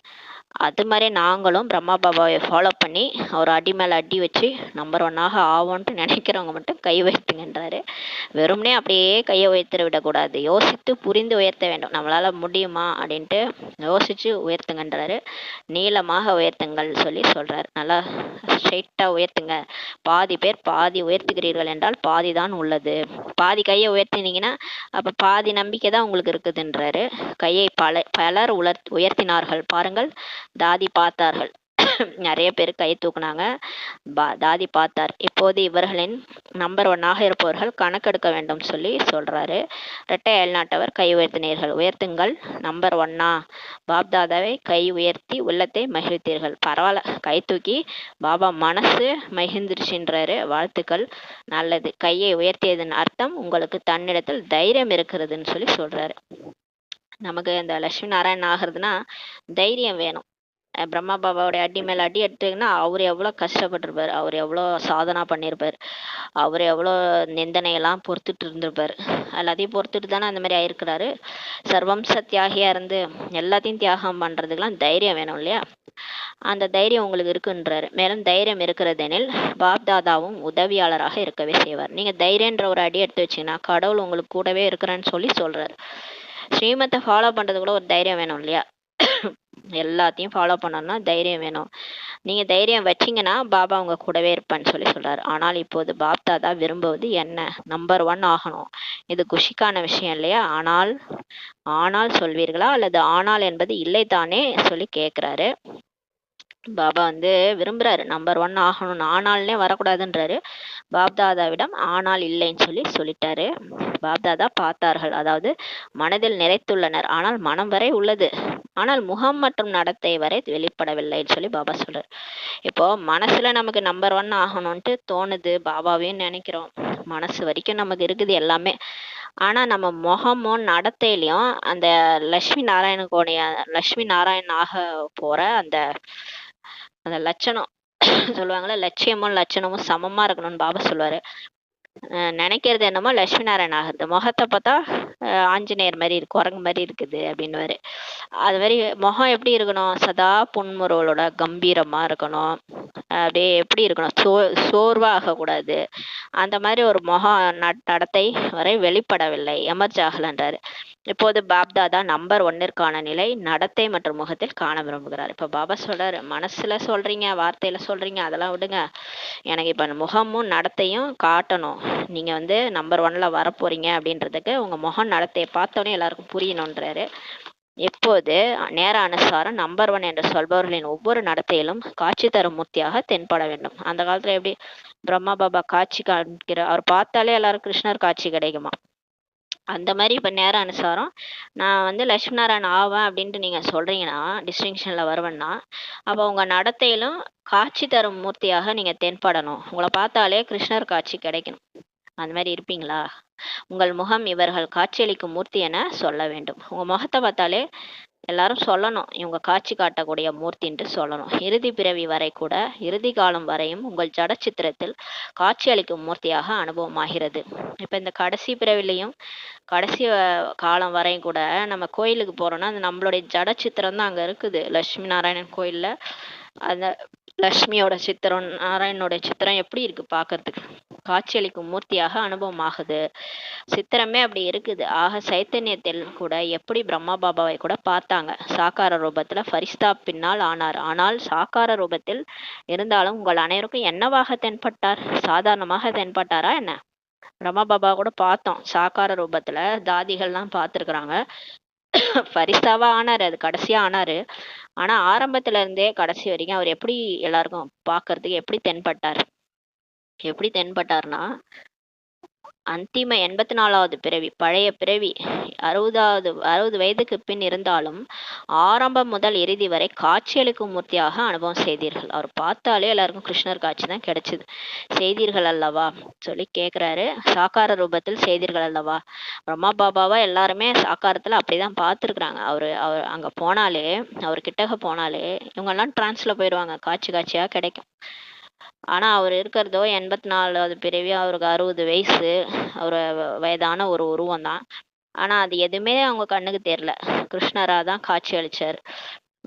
அது மாதிரி நாங்களும் பிரம்மா பாபாவை ஃபாலோ பண்ணி அவர் அடி மேலே அடி வச்சு நம்பர் ஒன்னாக ஆவோன்ட்டு நினைக்கிறவங்க மட்டும் கை உயர்த்துங்கன்றாரு. வெறும்னே அப்படியே கையை உயர்த்த விடக்கூடாது, யோசித்து புரிந்து உயர்த்த வேண்டும். நம்மளால முடியுமா அப்படின்ட்டு யோசிச்சு உயர்த்துங்கன்றாரு. நீளமாக உயர்த்துங்கள் சொல்லி சொல்றாரு. நல்லா ஸ்ட்ரெயிட்டாக உயர்த்துங்க. பாதி பேர் பாதி உயர்த்துகிறீர்கள் என்றால் பாதி தான் உள்ளது. பாதி கையை உயர்த்தினீங்கன்னா அப்போ பாதி நம்பிக்கை தான் உங்களுக்கு இருக்குதுன்றாரு. கையை பலர் உயர்த்தினார்கள் பாருங்கள், தாதி பார்த்தார்கள். நிறைய பேர் கை தூக்குனாங்க, தாதி பார்த்தார். இப்போது இவர்களின் நம்பர் ஒன்னாக இருப்பவர்கள் கணக்கெடுக்க வேண்டும் சொல்லி சொல்றாரு. இரட்டை அயல்நாட்டவர் கை உயர்த்தினீர்கள், உயர்த்துங்கள். நம்பர் ஒன்னா பாப்தாதாவை கை உயர்த்தி உள்ளத்தை மகிழ்த்தீர்கள். பரவாயில்ல, கை தூக்கி பாபா மனசு மகிழ்ந்துருச்சுன்றாரு. வாழ்த்துக்கள், நல்லது. கையை உயர்த்தியதன் அர்த்தம் உங்களுக்கு தன்னிடத்தில் தைரியம் இருக்கிறதுன்னு சொல்லி சொல்றாரு. நமக்கு இந்த லட்சுமி நாராயணன் ஆகிறதுனா தைரியம் வேணும். பிரம்மா பாபாவுடைய அடி மேல அடி எடுத்தீங்கன்னா அவர் எவ்வளோ கஷ்டப்பட்டிருப்பார், அவர் எவ்வளோ சாதனா பண்ணியிருப்பார், அவர் எவ்வளோ நிந்தனையெல்லாம் பொறுத்துட்டு இருந்திருப்பார். எல்லாத்தையும் பொறுத்துட்டு தானே அந்த மாதிரி ஆயிருக்கிறாரு. சர்வம்ச தியாகியா இருந்து எல்லாத்தையும் தியாகம் பண்றதுக்கெல்லாம் தைரியம் வேணும் இல்லையா? அந்த தைரியம் உங்களுக்கு இருக்குன்றாரு. மேலும் தைரியம் இருக்கிறதெனில் பாப்தாதாவும் உதவியாளராக இருக்கவே செய்வார். நீங்க தைரியன்ற ஒரு அடி எடுத்து வச்சீங்கன்னா கடவுள் உங்களுக்கு கூடவே இருக்கிறேன்னு சொல்லி சொல்றாரு. ஸ்ரீமத்தை ஃபாலோ பண்றது கூட ஒரு தைரியம் வேணும் இல்லையா? எல்லாத்தையும் ஃபாலோ பண்ணணும்னா தைரியம் வேணும். நீங்க தைரியம் வச்சீங்கன்னா பாபா உங்க கூடவே இருப்பேன்னு சொல்லி சொல்றாரு. ஆனால் இப்போது பாப்தாதா விரும்புவது என்ன? நம்பர் ஒன் ஆகணும். இது குஷிக்கான விஷயம் இல்லையா? ஆனால் சொல்வீர்களா அல்லது ஆனால் என்பது இல்லை தானே சொல்லி கேட்கிறாரு. பாபா விரும்புறாரு நம்பர் ஒன் ஆகணும்னு, ஆனால்னே வரக்கூடாதுன்றாரு. பாப்தாதாவிடம் ஆனால் இல்லைன்னு சொல்லிட்டாரு. பாப்தாதா பார்த்தார்கள், அதாவது மனதில் நிறைத்துள்ளனர், ஆனால் மனம் வரை உள்ளது, ஆனால் முகம் மற்றும் நடத்தை வரை வெளிப்படவில்லைன்னு சொல்லி பாபா சொல்றாரு. இப்போ மனசுல நமக்கு நம்பர் ஒன் ஆகணும்ட்டு தோணுது, பாபாவையும் நினைக்கிறோம், மனசு வரைக்கும் நமக்கு இருக்குது எல்லாமே. ஆனா நம்ம முகமும் நடத்தையிலையும் அந்த லட்சுமி நாராயணன் ஆக போற அந்த லட்சணம் சொல்லுவாங்கல்ல, லட்சியமும் லட்சணமும் சமமா இருக்கணும்னு பாபா சொல்லுவாரு. நினைக்கிறது என்னமோ லட்சுமி நாராயண் ஆகுது, முகத்தை பார்த்தா ஆஞ்சநேயர் மாதிரி இருக்கு, குரங்கு மாதிரி இருக்குது அப்படின்னுவாரு. அது மாதிரி முகம் எப்படி இருக்கணும்? சதா புன்முறுவலோட கம்பீரமா இருக்கணும். அப்படியே எப்படி இருக்கணும்? சோர்வா ஆகக்கூடாது. அந்த மாதிரி ஒரு முகம் நடத்தை வரை வெளிப்படவில்லை, எமர்ஜ் ஆகலன்றாரு. இப்போது பாப்தாதா நம்பர் ஒன்னிற்கான நிலை நடத்தை மற்றும் முகத்தில் காண விரும்புகிறார். இப்ப பாபா சொல்றாரு, மனசுல சொல்றீங்க, வார்த்தையில சொல்றீங்க, அதெல்லாம் விடுங்க, எனக்கு இப்ப முகமும் நடத்தையும் காட்டணும். நீங்க நம்பர் ஒன்ல வரப்போறீங்க அப்படின்றதுக்கு உங்க முகம் நடத்தையை பார்த்தோன்னே எல்லாருக்கும் புரியணுன்றாரு. எப்போது நேர அனுசாரம் நம்பர் ஒன் என்று சொல்பவர்களின் ஒவ்வொரு நடத்தையிலும் காட்சி தரும் மூர்த்தியாக தென்பட வேண்டும். அந்த காலத்துல எப்படி பிரம்மா பாபா காட்சி காண்கிற, அவர் பார்த்தாலே எல்லாரும் கிருஷ்ணர் காட்சி கிடைக்குமா? அந்த மாதிரி இப்போ நேர அனுசாரம் நான் லட்சுமி நாராயண் ஆவேன் அப்படின்ட்டு நீங்கள் சொல்கிறீங்கன்னா, டிஸ்டிங்ஷனில் வருவேன்னா, அப்போ உங்கள் நடத்தையிலும் காட்சி தரும் மூர்த்தியாக நீங்கள் தென்படணும். உங்களை பார்த்தாலே கிருஷ்ணர் காட்சி கிடைக்கணும். அந்த மாதிரி இருப்பீங்களா? உங்கள் முகம் இவர்கள் காட்சியளிக்கும் மூர்த்தி என சொல்ல வேண்டும். உங்கள் முகத்தை பார்த்தாலே எல்லாரும் சொல்லணும், இவங்க காட்சி காட்டக்கூடிய மூர்த்தின்ட்டு சொல்லணும். இறுதி பிறவி வரை கூட, இறுதி காலம் வரையும் உங்கள் ஜட சித்திரத்தில் காட்சி அளிக்கும் மூர்த்தியாக அனுபவமாகிறது. இப்போ இந்த கடைசி பிறவிலையும் கடைசி காலம் வரையும் கூட நம்ம கோயிலுக்கு போறோம்னா அது நம்மளுடைய ஜட சித்திரம் தான் அங்கே இருக்குது. லட்சுமி நாராயணன் கோயிலில் அந்த லக்ஷ்மியோட சித்திரம், நாராயணனோட சித்திரம் எப்படி இருக்கு பார்க்கறதுக்கு? காட்சியளிக்கும் மூர்த்தியாக அனுபவம் ஆகுது. சித்திரமே அப்படி இருக்குது. ஆக சைத்தன்யத்தில் கூட எப்படி பிரம்மா பாபாவை கூட பார்த்தாங்க, சாக்கார ரூபத்துல ஃபரிஸ்தா பின்னால் ஆனார். ஆனால் சாக்கார ரூபத்தில் இருந்தாலும் உங்கள் அனைவருக்கும் என்னவாக தென்பட்டார்? சாதாரணமாக தென்பட்டாரா என்ன? பிரம்மா பாபா கூட பார்த்தோம் சாக்கார ரூபத்துல, தாதிகள்லாம் பார்த்துருக்குறாங்க. ஃபரிஸ்தாவா ஆனாரு, அது கடைசியா ஆனாரு. ஆனா ஆரம்பத்துல இருந்தே கடைசி வரைக்கும் அவர் எப்படி எல்லாருக்கும் பார்க்கறதுக்கு எப்படி தென்பட்டார்னா, அந்திம 84வது பிறவி, பழைய பிறவி, 60 வயதுக்கு பின் இருந்தாலும் ஆரம்பம் முதல் இறுதி வரை காட்சியளிக்கும் மூர்த்தியாக அனுபவம் செய்தீர்கள். அவர் பார்த்தாலே எல்லாருக்கும் கிருஷ்ணர் காட்சி தான் கிடைச்சது. செய்தீர்கள் அல்லவா சொல்லி கேட்குறாரு. சாக்கார ரூபத்தில் செய்தீர்கள் அல்லவா? பிரம்மா பாபாவா எல்லாருமே சாக்காரத்தில் அப்படிதான் பார்த்துருக்குறாங்க. அவர் அங்கே போனாலே, அவர் கிட்டக போனாலே இவங்கெல்லாம் டிரான்ஸ்ல போயிடுவாங்க, காட்சியாக கிடைக்கும். ஆனா அவர் இருக்கிறதோ 84வது பிறவி, அவருக்கு 60 வயசு, ஒரு வயதான ஒரு உருவம் தான். ஆனா அது எதுவுமே அவங்க கண்ணுக்கு தெரியல. கிருஷ்ணரா தான் காட்சி அளிச்சார்.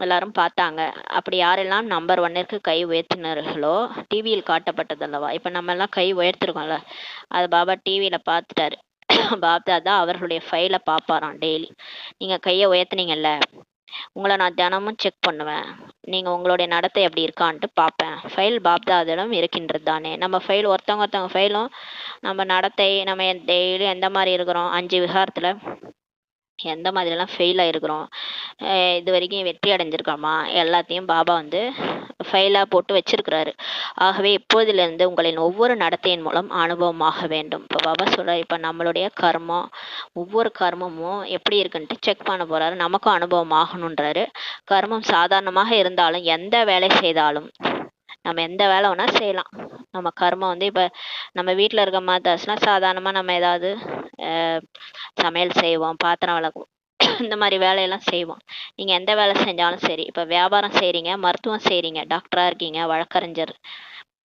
எல்லாரும் பார்த்தாங்க. அப்படி யாரெல்லாம் நம்பர் 1ற்கு கை உயர்த்தினார்களோ, டிவியில் காட்டப்பட்டதல்லவா, இப்ப நம்ம எல்லாம் கை உயர்த்திருக்கோம்ல, அது பாபா டிவியில பார்த்துட்டாரு. பாப்தாதா அவர்களுடைய ஃபைலை பார்ப்பாராம் டெய்லி. நீங்க கையை உயர்த்துனீங்கல்ல, உங்களை நான் தினமும் செக் பண்ணுவேன், நீங்க உங்களுடைய நடத்தை எப்படி இருக்கான்ட்டு பார்ப்பேன். ஃபைல் பாப்தாதிடம் இருக்கின்றது தானே. நம்ம ஃபைல் ஒருத்தவங்க ஃபைலும் நம்ம நடத்தை, நம்ம டெய்லி எந்த மாதிரி இருக்கிறோம், 5 விகாரத்துல எந்த மாதிரிலாம் ஃபெயில் ஆகிருக்கிறோம், இது வரைக்கும் வெற்றி அடைஞ்சிருக்கோமா, எல்லாத்தையும் பாபா வந்து ஃபைலாக போட்டு வச்சிருக்கிறாரு. ஆகவே இப்போதிலிருந்து உங்களின் ஒவ்வொரு நடத்தையின் மூலம் அனுபவமாக வேண்டும். இப்போ பாபா சொல்கிறார், இப்போ நம்மளுடைய கர்மம், ஒவ்வொரு கர்மமும் எப்படி இருக்குன்ட்டு செக் பண்ண போகிறாரு. நமக்கும் அனுபவம் ஆகணுன்றாரு. கர்மம் சாதாரணமாக இருந்தாலும் எந்த வேலை செய்தாலும் நம்ம எந்த வேலை வேணால் செய்யலாம். நம்ம கர்மம் வந்து இப்போ நம்ம வீட்டில் இருக்க மாதாஸ்னா சாதாரணமாக நம்ம ஏதாவது சமையல் செய்வோம், பாத்திரம் விளக்குவோம், இந்த மாதிரி வேலையெல்லாம் செய்வோம். நீங்கள் எந்த வேலை செஞ்சாலும் சரி, இப்போ வியாபாரம் செய்கிறீங்க, மருத்துவம் செய்கிறீங்க, டாக்டராக இருக்கீங்க, வழக்கறிஞர்,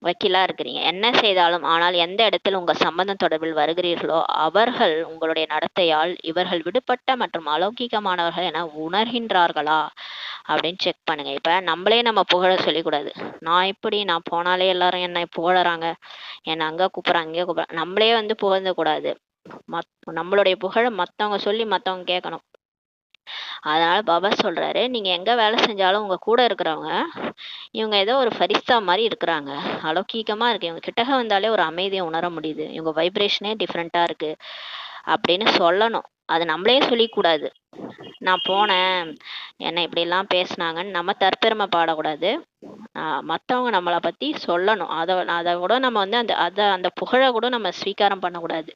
வக்கீலாக இருக்கிறீங்க, என்ன செய்தாலும், ஆனால் எந்த இடத்தில் உங்கள் சம்பந்தம் தொடர்பில் வருகிறீர்களோ அவர்கள் உங்களுடைய நடத்தையால் இவர்கள் விடுபட்ட மற்றும் அலௌகிகமானவர்கள் என உணர்கின்றார்களா அப்படின்னு செக் பண்ணுங்க. இப்போ நம்மளே நம்ம புகழ சொல்லிக்கூடாது. நான் இப்படி, நான் போனாலே எல்லாரும் என்னை புகழறாங்க, என்னை அங்கே கூப்பிட்றாங்க, இங்கே கூப்பிட்றாங்க, நம்மளே வந்து புகழ்ந்து கூடாது. நம்மளுடைய புகழ மற்றவங்க சொல்லி மற்றவங்க கேட்கணும். அதனால பாபா சொல்றாரு, நீங்க எங்க வேலை செஞ்சாலும் உங்க கூட இருக்கிறவங்க இவங்க ஏதோ ஒரு ஃபரிஸ்தா மாதிரி இருக்கிறாங்க, அலௌகீகமா இருக்கு, இவங்க கிட்டக வந்தாலே ஒரு அமைதியை உணர முடியுது, இவங்க வைப்ரேஷனே டிஃப்ரெண்டா இருக்கு அப்படின்னு சொல்லணும். அது நம்மளே சொல்லிக்கூடாது. நான் போனேன், என்னை இப்படிலாம் பேசினாங்கன்னு நம்ம தற்பெருமை பாடக்கூடாது. மற்றவங்க நம்மளை பற்றி சொல்லணும். அதை கூட நம்ம வந்து அந்த புகழை கூட நம்ம ஸ்வீகாரம் பண்ணக்கூடாது.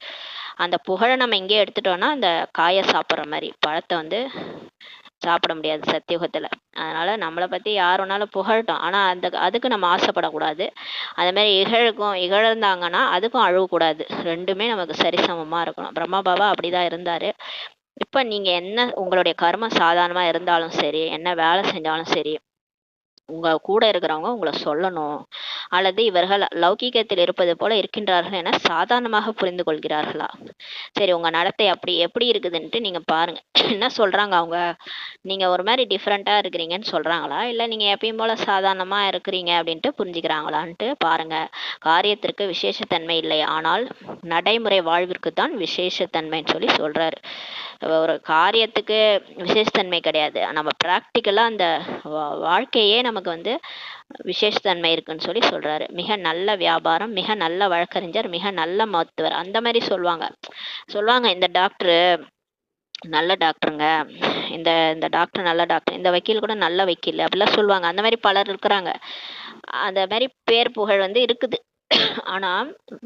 அந்த புகழை நம்ம இங்கே எடுத்துட்டோம்னா அந்த காயை சாப்பிட்ற மாதிரி, பழத்தை வந்து சாப்பிட முடியாது சத்தியுகத்தில். அதனால நம்மளை பற்றி யார் வேணாலும் புகழட்டும், ஆனால் அதுக்கு நம்ம ஆசைப்படக்கூடாது. அதே மாதிரி இகழ்ந்தாங்கன்னா அதுக்கும் அழுவக்கூடாது. ரெண்டுமே நமக்கு சரிசமமாக இருக்கணும். பிரம்மா பாபா அப்படிதான் இருந்தார். இப்போ நீங்கள் என்ன உங்களுடைய கர்மம் சாதாரணமாக இருந்தாலும் சரி, என்ன வேலை செஞ்சாலும் சரி, உங்க கூட இருக்கிறவங்க உங்களை சொல்லணும், அல்லது இவர்கள் லௌகீகத்தில் இருப்பது போல இருக்கின்றார்கள் என சாதாரணமாக புரிந்து கொள்கிறார்களா. சரி, உங்க நடத்தை அப்படி எப்படி இருக்குதுன்ட்டு நீங்க பாருங்க. என்ன சொல்றாங்க அவங்க, நீங்க ஒரு மாதிரி டிஃப்ரெண்டா இருக்கிறீங்கன்னு சொல்றாங்களா, இல்ல நீங்க எப்பயும் போல சாதாரணமா இருக்கிறீங்க அப்படின்ட்டு புரிஞ்சுக்கிறாங்களான்ட்டு பாருங்க. காரியத்திற்கு விசேஷத்தன்மை இல்லை, ஆனால் நடைமுறை வாழ்விற்கு தான் விசேஷத்தன்மைன்னு சொல்லி சொல்றாரு. ஒரு காரியத்துக்கு விசேஷத்தன்மை கிடையாது, நம்ம ப்ராக்டிக்கலா அந்த வாழ்க்கையே நமக்கு வந்து விசேஷத்தன்மை இருக்குன்னு சொல்லி சொல்றாரு. மிக நல்ல வியாபாரம், மிக நல்ல வழக்கறிஞர், மிக நல்ல மருத்துவர், அந்த மாதிரி சொல்லுவாங்க இந்த டாக்டரு நல்ல டாக்டருங்க, இந்த இந்த டாக்டர் நல்ல டாக்டர், இந்த வக்கீல் கூட நல்ல வக்கீல், அப்படிலாம் சொல்லுவாங்க. அந்த மாதிரி பலர் இருக்கிறாங்க. அந்த மாதிரி பேர் புகழ் வந்து இருக்குது. ஆனா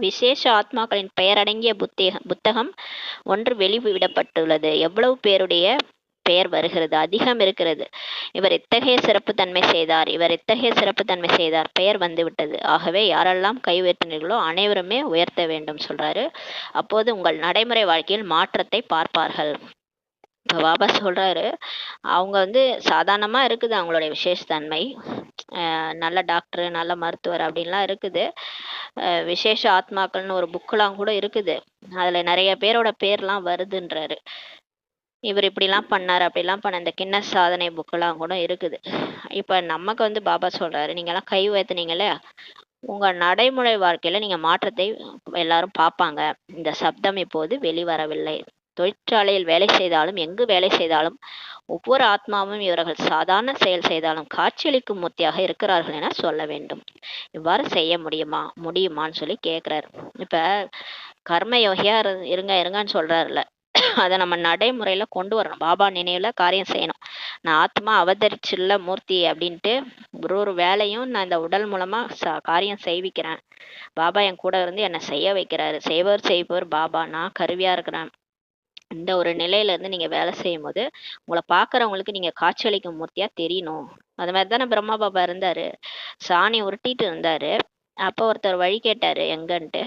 விசேஷ ஆத்மாக்களின் பெயரடங்கிய புத்தகம் ஒன்று வெளிவிடப்பட்டுள்ளது. எவ்வளவு பேருடைய பெயர் வருகிறது, அதிகம் இருக்கிறது. இவர் இத்தகைய சிறப்பு தன்மை செய்தார், இவர் இத்தகைய சிறப்பு தன்மை செய்தார், பெயர் வந்துவிட்டது. ஆகவே யாரெல்லாம் கை உயர்த்தினீர்களோ அனைவருமே உயர்த்த வேண்டும் சொல்றாரு. அப்போது உங்கள் நடைமுறை வாழ்க்கையில் மாற்றத்தை பார்ப்பார்கள். இப்போ பாபா சொல்றாரு, அவங்க வந்து சாதாரணமா இருக்குது அவங்களுடைய விசேஷத்தன்மை, நல்ல டாக்டர், நல்ல மருத்துவர் அப்படின்லாம் இருக்குது. விசேஷ ஆத்மாக்கள்னு ஒரு புக்கெலாம் கூட இருக்குது, அதுல நிறைய பேரோட பேர்லாம் வருதுன்றாரு. இவர் இப்படிலாம் பண்ணார், அப்படிலாம் பண்ண இந்த கின்ன சாதனை புக்கெல்லாம் கூட இருக்குது. இப்போ நமக்கு வந்து பாபா சொல்றாரு, நீங்கெல்லாம் கை உயர்த்துனீங்களே, உங்க நடைமுறை வாழ்க்கையில நீங்க மாற்றத்தை எல்லாரும் பார்ப்பாங்க. இந்த சப்தம் இப்போது வெளிவரவில்லை. தொழிற்சாலையில் வேலை செய்தாலும் எங்கு வேலை செய்தாலும் ஒவ்வொரு ஆத்மாவும் இவர்கள் சாதாரண செயல் செய்தாலும் காட்சியளிக்கும் மூர்த்தியாக இருக்கிறார்கள் என சொல்ல வேண்டும். இவ்வாறு செய்ய முடியுமான்னு சொல்லி கேட்குறாரு. இப்ப கர்மயோகியா இருங்கன்னு சொல்றாருல, அதை நம்ம நடைமுறையில கொண்டு வரணும். பாபா நினைவுல காரியம் செய்யணும். நான் ஆத்மா அவதரிச்சுள்ள மூர்த்தி அப்படின்ட்டு ஒரு வேலையும் நான் இந்த உடல் மூலமா காரியம் செய்விக்கிறேன். பாபா என் கூட இருந்து என்னை செய்ய வைக்கிறாரு, செய்பவர் பாபா, நான் கருவியா இருக்கிறேன். இந்த ஒரு நிலையில இருந்து நீங்க வேலை செய்யும் போது உங்களை பாக்குறவங்களுக்கு நீங்க காட்சியளிக்கும் மூர்த்தியா தெரியணும். அது மாதிரி தானே பிரம்மா பாபா இருந்தாரு. சாணி உருட்டிட்டு இருந்தாரு, அப்போ ஒருத்தர் வழி கேட்டார் எங்கன்ட்டு.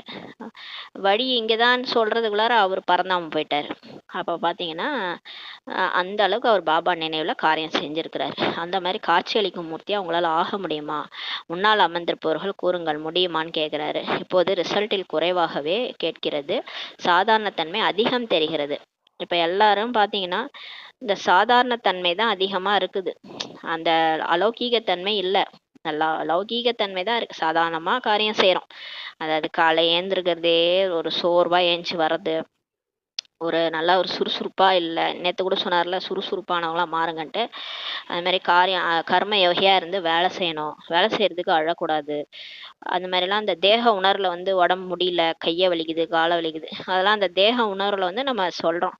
வழி இங்கேதான் சொல்கிறதுக்குள்ளார அவர் பறந்தாமல் போயிட்டார். அப்போ பார்த்தீங்கன்னா அந்த அளவுக்கு அவர் பாபா நினைவில் காரியம் செஞ்சுருக்கிறார். அந்த மாதிரி காட்சியளிக்கும் மூர்த்தியாக உங்களால் ஆக முடியுமா? முன்னால் அமர்ந்திருப்பவர்கள் கூறுங்கள், முடியுமான்னு கேட்குறாரு. இப்போது ரிசல்ட்டில் குறைவாகவே கேட்கிறது, சாதாரணத்தன்மை அதிகம் தெரிகிறது. இப்போ எல்லாரும் பார்த்தீங்கன்னா இந்த சாதாரணத்தன்மை தான் அதிகமாக இருக்குது, அந்த அலௌகீகத்தன்மை இல்லை. நல்லா லௌகீகத்தன்மை தான் இருக்குது. சாதாரணமாக காரியம் செய்கிறோம், அதாவது காலை ஏந்திருக்கிறதே ஒரு சோர்வாக ஏஞ்சி வர்றது, ஒரு நல்லா ஒரு சுறுசுறுப்பாக இல்லை. நேற்று கூட சொன்னார்ல சுறுசுறுப்பானவங்களாம் மாறுங்கன்ட்டு. அது மாதிரி கர்ம யோகியாக இருந்து வேலை செய்யணும், வேலை செய்கிறதுக்கு அழக்கூடாது. அந்த மாதிரிலாம் அந்த தேக உணர்வில் வந்து உடம்பு முடியல, கையை வலிக்குது, காலை வலிக்குது, அதெல்லாம் அந்த தேக உணர்வில் வந்து நம்ம சொல்கிறோம்.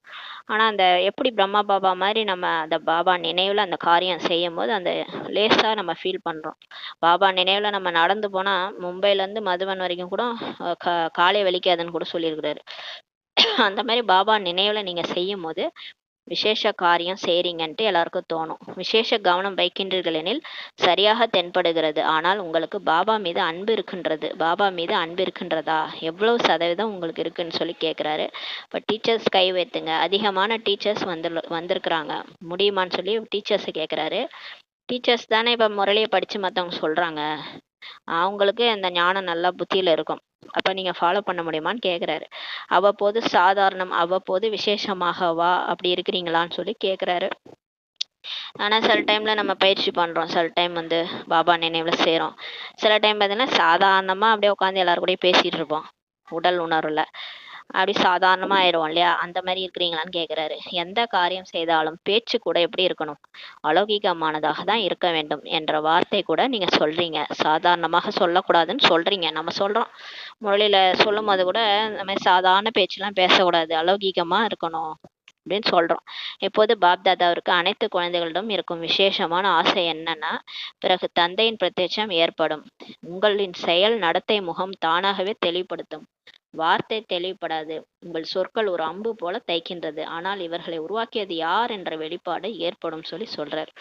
ஆனால் அந்த எப்படி பிரம்மா பாபா மாதிரி நம்ம அந்த பாபா நினைவில் அந்த காரியம் செய்யும் போது அந்த லேசாக நம்ம ஃபீல் பண்ணுறோம். பாபா நினைவில் நம்ம நடந்து போனால் மும்பைலேருந்து மதுவன் வரைக்கும் கூட காலை வலிக்காதுன்னு கூட சொல்லியிருக்கிறாரு. அந்த மாதிரி பாபா நினைவில் நீங்கள் செய்யும் போது விசேஷ காரியம் செய்கிறீங்கன்ட்டு எல்லாருக்கும் தோணும். விசேஷ கவனம் வைக்கின்றீர்கள் எனில் சரியாக தென்படுகிறது. ஆனால் உங்களுக்கு பாபா மீது அன்பு இருக்கின்றது, பாபா மீது அன்பு இருக்கின்றதா, எவ்வளவு சதவீதம் உங்களுக்கு இருக்குன்னு சொல்லி கேட்குறாரு. இப்போ டீச்சர்ஸ் கை வைத்துங்க, அதிகமான டீச்சர்ஸ் வந்திருக்கிறாங்க, முடியுமான்னு சொல்லி டீச்சர்ஸை கேட்குறாரு. டீச்சர்ஸ் தானே இப்போ முரளியை படித்து மற்றவங்க சொல்கிறாங்க, அவங்களுக்கு அந்த ஞானம் நல்லா புத்தியில் இருக்கும், அப்போ நீங்கள் ஃபாலோ பண்ண முடியுமான்னு கேட்குறாரு. அவ்வப்போது சாதாரணம், அவ்வப்போது விசேஷமாகவா அப்படி இருக்கிறீங்களான்னு சொல்லி கேட்குறாரு. ஆனால் சில டைமில் நம்ம பயிற்சி பண்ணுறோம், சில டைம் வந்து பாபா நினைவில் செய்கிறோம், சில டைம் பார்த்தீங்கன்னா சாதாரணமாக அப்படியே உட்காந்து எல்லாரும் கூடயும் பேசிகிட்டு இருப்போம், உடல் உணர்வில் அப்படி சாதாரணமாக ஆயிடுவோம் இல்லையா, அந்த மாதிரி இருக்கிறீங்களான்னு கேட்குறாரு. எந்த காரியம் செய்தாலும் பேச்சு கூட எப்படி இருக்கணும், அலௌகிகமானதாக தான் இருக்க வேண்டும் என்ற வார்த்தை கூட நீங்கள் சொல்கிறீங்க, சாதாரணமாக சொல்லக்கூடாதுன்னு சொல்கிறீங்க. நம்ம சொல்கிறோம் முரளியில் சொல்லும் போது கூட இந்த மாதிரி சாதாரண பேச்செல்லாம் பேசக்கூடாது, அலௌகிகமாக இருக்கணும் அப்படின்னு சொல்கிறோம். இப்போது பாப்தாதாவிற்கு அனைத்து குழந்தைகளிடம் இருக்கும் விசேஷமான ஆசை என்னன்னா, பிறகு தந்தையின் பிரத்யட்சம் ஏற்படும், உங்களின் செயல் நடத்தை முகம் தானாகவே தெளிவுபடுத்தும், வார்த்தை தெளிவுபடாது, உங்கள் சொற்கள் ஒரு அம்பு போல தைக்கின்றது, ஆனால் இவர்களை உருவாக்கியது யார் என்ற வெளிப்பாடு ஏற்படும் சொல்லி சொல்றார்.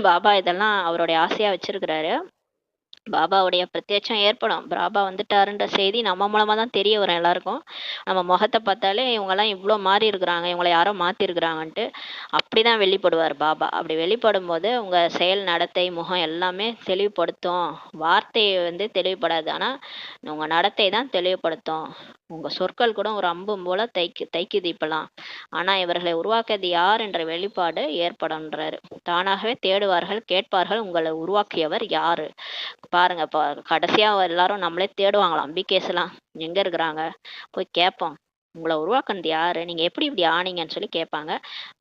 பாபா இதெல்லாம் அவருடைய ஆசையா வச்சிருக்கிறாரு. பாபாவுடைய பிரத்யட்சம் ஏற்படும், பாபா வந்துட்டாருன்ற செய்தி நம்ம மூலமா தான் தெரிய வரும் எல்லாருக்கும். நம்ம முகத்தை பார்த்தாலே இவங்கெல்லாம் இவ்வளோ மாறி இருக்கிறாங்க, இவங்களை யாரோ மாற்றிருக்கிறாங்கன்ட்டு அப்படிதான் வெளிப்படுவார் பாபா. அப்படி வெளிப்படும் போது உங்கள் செயல் நடத்தை முகம் எல்லாமே தெளிவுபடுத்தும், வார்த்தையை வந்து தெளிவுபடாது, ஆனால் உங்கள் நடத்தை தான் தெளிவுபடுத்தும், உங்கள் சொற்கள் கூட ஒரு அம்பு போல தைக்குது இப்பெல்லாம், ஆனால் இவர்களை உருவாக்கியது யார் என்ற வெளிப்பாடு ஏற்படும்ன்றாரு. தானாகவே தேடுவார்கள், கேட்பார்கள், உங்களை உருவாக்கியவர் யாரு பாருங்க. கடைசியா எல்லாரும் நம்மளே தேடுவாங்களாம், பிகேஸ்லாம் எங்க இருக்கிறாங்க, போய் கேட்போம், உங்களை உருவாக்குனது யாரு, நீங்க எப்படி இப்படி ஆனீங்கன்னு சொல்லி கேட்பாங்க.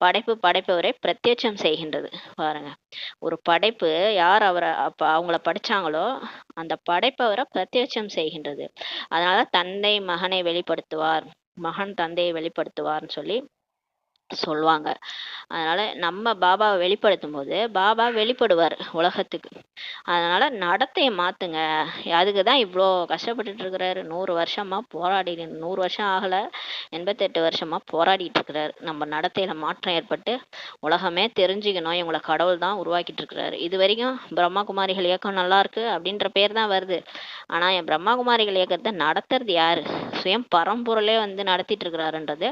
படைப்பவரை பிரத்யட்சம் செய்கின்றது. பாருங்க, ஒரு படைப்பு யார் அவரை அவங்கள படிச்சாங்களோ அந்த படைப்பவரை பிரத்யட்சம் செய்கின்றது. அதனால தந்தை மகனை வெளிப்படுத்துவார், மகன் தந்தையை வெளிப்படுத்துவார்னு சொல்லி சொல்லுவாங்க. அதனால நம்ம பாபாவை வெளிப்படுத்தும் போது பாபா வெளிப்படுவார் உலகத்துக்கு. அதனால நடத்தையை மாத்துங்க. அதுக்கு தான் இவ்வளோ கஷ்டப்பட்டுட்டு இருக்கிறாரு, 100 வருஷமா போராடி, 100 வருஷம் ஆகல, 88 வருஷமா போராடிட்டு இருக்கிறாரு. நம்ம நடத்தையில மாற்றம் ஏற்பட்டு உலகமே தெரிஞ்சுக்கணும், இவங்களை கடவுள் தான் உருவாக்கிட்டு இருக்கிறாரு. இது வரைக்கும் பிரம்மாகுமாரிகள் இயக்கம் நல்லா இருக்கு அப்படின்ற பேர் தான் வருது, ஆனா என் பிரம்மாகுமாரிகள் இயக்கத்தை நடத்துறது யாரு, சுயம் பரம்பொருளே வந்து நடத்திட்டு இருக்கிறாருன்றது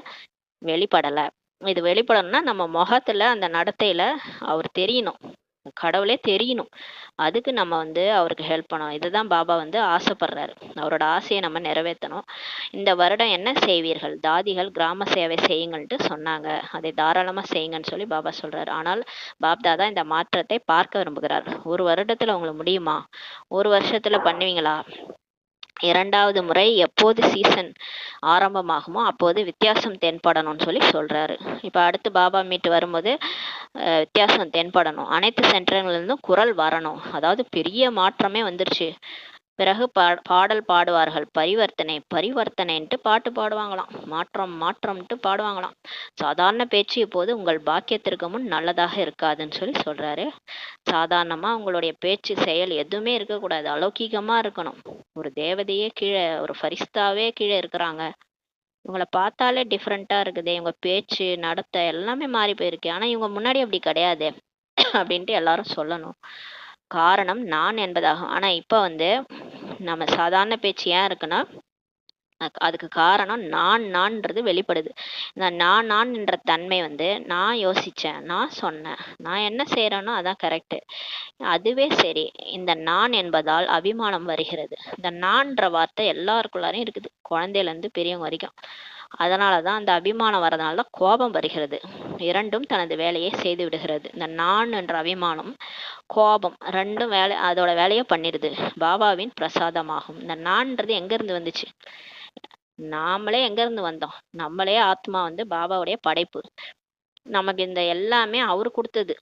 வெளிப்படலை. இது வெளிப்படணும்னா நம்ம முகத்துல அந்த நடத்தையில அவர் தெரியணும், கடவுளே தெரியணும். அதுக்கு நம்ம வந்து அவருக்கு ஹெல்ப் பண்ணணும். இதுதான் பாபா வந்து ஆசைப்படுறாரு, அவரோட ஆசையை நம்ம நிறைவேற்றணும். இந்த வருடம் என்ன செய்வீர்கள், தாதிகள் கிராம சேவை செய்யுங்கள்ட்டு சொன்னாங்க, அதை தாராளமாக செய்யுங்கன்னு சொல்லி பாபா சொல்றாரு. ஆனால் பாப்தாதா இந்த மாற்றத்தை பார்க்க விரும்புகிறார். ஒரு வருடத்துல உங்களுக்கு முடியுமா, ஒரு வருஷத்துல பண்ணுவீங்களா, 2வது முறை எப்போது சீசன் ஆரம்பமாகுமோ அப்போது வித்தியாசம் தென்படணும்னு சொல்லி சொல்றாரு. இப்போ அடுத்து பாபா மீட்டு வரும்போது வித்தியாசம் தென்படணும், அனைத்து சென்டர்கள்லேருந்தும் குரல் வரணும், அதாவது பெரிய மாற்றமே வந்துருச்சு. பிறகு பாடல் பாடுவார்கள், பரிவர்த்தனைன்ட்டு பாட்டு பாடுவாங்களாம், மாற்றம்ட்டு பாடுவாங்களாம். சாதாரண பேச்சு இப்போது உங்கள் பாக்கியத்திற்கு முன் நல்லதாக இருக்காதுன்னு சொல்லி சொல்றாரு. சாதாரணமா உங்களுடைய பேச்சு செயல் எதுவுமே இருக்கக்கூடாது, அலௌகிகமா இருக்கணும். ஒரு தேவதையே கீழே, ஒரு ஃபரிஸ்தாவே கீழே இருக்கிறாங்க, இவங்களை பார்த்தாலே டிஃப்ரெண்டா இருக்குது, இவங்க பேச்சு நடத்தை எல்லாமே மாறி போயிருக்கு, ஆனா இவங்க முன்னாடி அப்படி கிடையாது அப்படின்ட்டு எல்லாரும் சொல்லணும். காரணம் நான் என்பதாகும். ஆனா இப்ப வந்து நம்ம சாதாரண பேச்சு ஏன் இருக்குன்னா, அதுக்கு காரணம் நான்ன்றது வெளிப்படுது. இந்த நான் என்ற தன்மை வந்து நான் யோசிச்சேன், நான் சொன்னேன், நான் என்ன செய்றேனோ அதான் கரெக்ட். அதுவே சரி. இந்த நான் என்பதால் அபிமானம் வருகிறது. இந்த நான்ற வார்த்தை எல்லாருக்குள்ளாரையும் இருக்குது, குழந்தையில இருந்து பெரியவங்க வரைக்கும். அதனாலதான் அந்த அபிமானம் வரதுனால தான் கோபம் வருகிறது. இரண்டும் தனது வேலையை செய்து விடுகிறது. இந்த நான் என்ற அபிமானம், கோபம் ரெண்டும் அதோட வேலையை பண்ணிடுது. பாபாவின் பிரசாதமாகும். இந்த நான்ன்றது எங்க இருந்து வந்துச்சு? நாமளே எங்க இருந்து வந்தோம்? நம்மளே ஆத்மா வந்து பாபாவுடைய படைப்பு. நமக்கு இந்த எல்லாமே அவரு கொடுத்தது.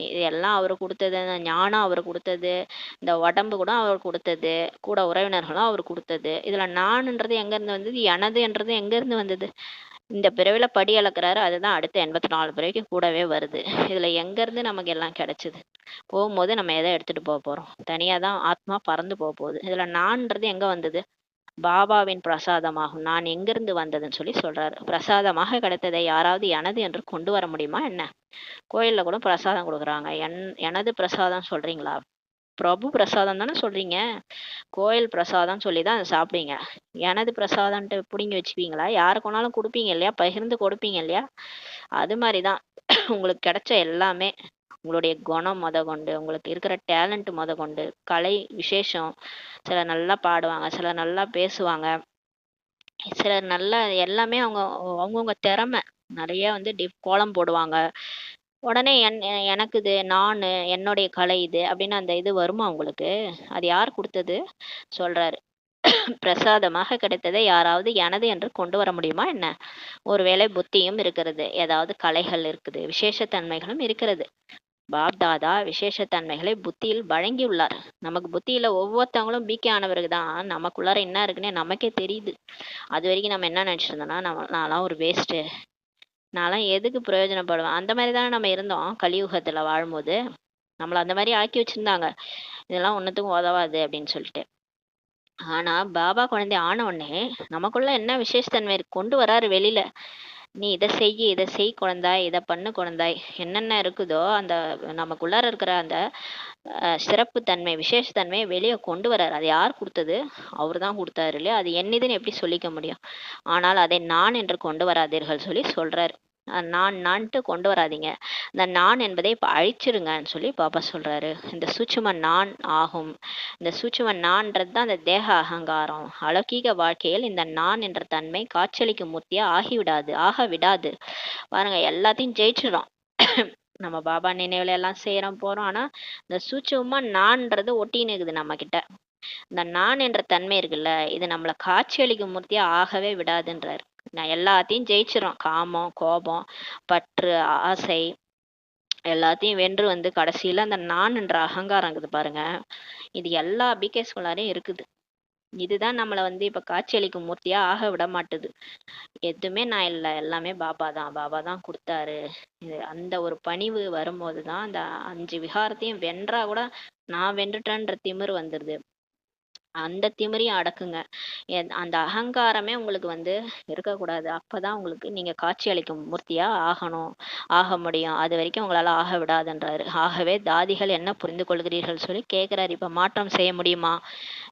இது எல்லாம் அவரு கொடுத்தது. இந்த ஞானம் அவரு கொடுத்தது. இந்த உடம்பு கூட அவர் கொடுத்தது. கூட உறவினர்களும் அவர் கொடுத்தது. இதுல நான்ன்றது எங்க இருந்து வந்தது? எனது என்றது எங்க இருந்து வந்தது? இந்த பிறவில படி அளக்குறாரு, அதுதான் அடுத்த 84 பிறவிக்கு கூடவே வருது. இதுல எங்க இருந்து நமக்கு எல்லாம் கிடைச்சது? போகும்போது நம்ம எதை எடுத்துட்டு போக போறோம்? தனியா தான் ஆத்மா பறந்து போக போகுது. இதுல நான்ன்றது எங்க வந்தது? பாபாவின் பிரசாதமாகும். நான் எங்கிருந்து வந்ததுன்னு சொல்லி சொல்றாரு. பிரசாதமாக கிடைத்ததை யாராவது எனது என்று கொண்டு வர முடியுமா என்ன? கோயில்ல கூட பிரசாதம் கொடுக்குறாங்க. எனது பிரசாதம் சொல்றீங்களா? பிரபு பிரசாதம் தானே சொல்றீங்க. கோயில் பிரசாதம் சொல்லிதான் அதை சாப்பிடுவீங்க. எனது பிரசாதம்ன்ட்டு பிடுங்கி வச்சுப்பீங்களா? யாருக்கு வேணாலும் கொடுப்பீங்க இல்லையா? பகிர்ந்து கொடுப்பீங்க இல்லையா? அது மாதிரிதான் உங்களுக்கு கிடைச்ச எல்லாமே, உங்களுடைய குணம் முத கொண்டு, உங்களுக்கு இருக்கிற டேலண்ட் முத கொண்டு, கலை விசேஷம், சிலர் நல்லா பாடுவாங்க, சிலர் நல்லா பேசுவாங்க, சிலர் நல்லா எல்லாமே அவங்கவுங்க திறமை. நிறைய வந்து கோலம் போடுவாங்க. உடனே எனக்கு இது நான் என்னுடைய கலை இது அப்படின்னு அந்த இது வருமா உங்களுக்கு? அது யார் கொடுத்தது? சொல்றாரு. பிரசாதமாக கிடைத்ததை யாராவது எனது என்று கொண்டு வர முடியுமா என்ன? ஒருவேளை புத்தியும் இருக்கிறது, ஏதாவது கலைகள் இருக்குது, விசேஷத்தன்மைகளும் இருக்கிறது. பாப்தாதா விசேஷத்தன்மைகளை புத்தியில் வழங்கியுள்ளார். நமக்கு புத்தியில ஒவ்வொருத்தவங்களும் பிகே ஆனவருக்கு தான் நமக்குள்ளார என்ன இருக்குன்னே நமக்கே தெரியுது. அது வரைக்கும் நம்ம என்ன நினைச்சிட்டு இருந்தோம்னா, நான்லாம் ஒரு வேஸ்ட்டு, நான்லாம் எதுக்கு பிரயோஜனப்படுவேன், அந்த மாதிரி தானே நம்ம இருந்தோம் கலியுகத்துல வாழும்போது. நம்மள அந்த மாதிரி ஆக்கி வச்சிருந்தாங்க. இதெல்லாம் ஒன்னுத்துக்கும் உதவாது அப்படின்னு சொல்லிட்டு. ஆனா பாபா குழந்தை ஆன உடனே நமக்குள்ள என்ன விசேஷத்தன்மை கொண்டு வராரு வெளியில. நீ இதை செய் குழந்தாய், இதை பண்ணு குழந்தாய், என்னென்ன இருக்குதோ அந்த நமக்குள்ளார இருக்கிற அந்த சிறப்பு தன்மை, விசேஷத்தன்மையை வெளியே கொண்டு வர்றாரு. அது யார் கொடுத்தது? அவர் தான் கொடுத்தாரு இல்லையா? அது என்னதுன்னு எப்படி சொல்லிக்க முடியும்? ஆனால் அதை நான் என்று கொண்டு வராதீர்கள் சொல்லி சொல்றாரு. நான்ட்டு கொண்டு வராதீங்க. இந்த நான் என்பதை இப்ப அழிச்சிருங்கன்னு சொல்லி பாப்பா சொல்றாரு. இந்த சூட்சும நான் ஆகும். இந்த சூட்சும நான்ன்றது தான் அந்த தேக அகங்காரம். அலௌகீக வாழ்க்கையில் இந்த நான் என்ற தன்மை காட்சியளிக்கும் மூர்த்தியா ஆக விடாது. பாருங்க, எல்லாத்தையும் ஜெயிச்சிடும். நம்ம பாபா நினைவுல எல்லாம் செய்யறோம் போறோம். ஆனா இந்த சூட்சுமமா நான்ன்றது ஒட்டின்னு இருக்குது நம்ம கிட்ட. இந்த நான் என்ற தன்மை இருக்குல்ல, இது நம்மள காட்சியளிக்கும் மூர்த்தியா ஆகவே விடாதுன்றாரு. நான் எல்லாத்தையும் ஜெயிச்சிரும். காமம், கோபம், பற்று, ஆசை எல்லாத்தையும் வென்று வந்து கடைசியில அந்த நான் என்ற அகங்காரம் இருக்குது பாருங்க, இது எல்லா பிகேஸ்குள்ளாரையும் இருக்குது. இதுதான் நம்மள வந்து இப்ப காட்சியளிக்கும் மூர்த்தியா ஆக விட மாட்டுது. எதுவுமே நான் இல்லை, எல்லாமே பாபா தான் கொடுத்தாரு. இது அந்த ஒரு பணிவு வரும்போதுதான் அந்த 5 விகாரத்தையும் வென்றா கூட நான் வென்றுட்டேன்ற திமிரு வந்துருது. அந்த திமிரையும் அடக்குங்க. அந்த அகங்காரமே உங்களுக்கு வந்து இருக்கக்கூடாது. அப்பதான் உங்களுக்கு நீங்க காட்சி அளிக்கும் மூர்த்தியா ஆக முடியும். அது வரைக்கும் உங்களால ஆக விடாதுன்றாரு. ஆகவே தாதிகள் என்ன புரிந்து கொள்கிறீர்கள் சொல்லி கேட்கிறாரு. இப்ப மாற்றம் செய்ய முடியுமா?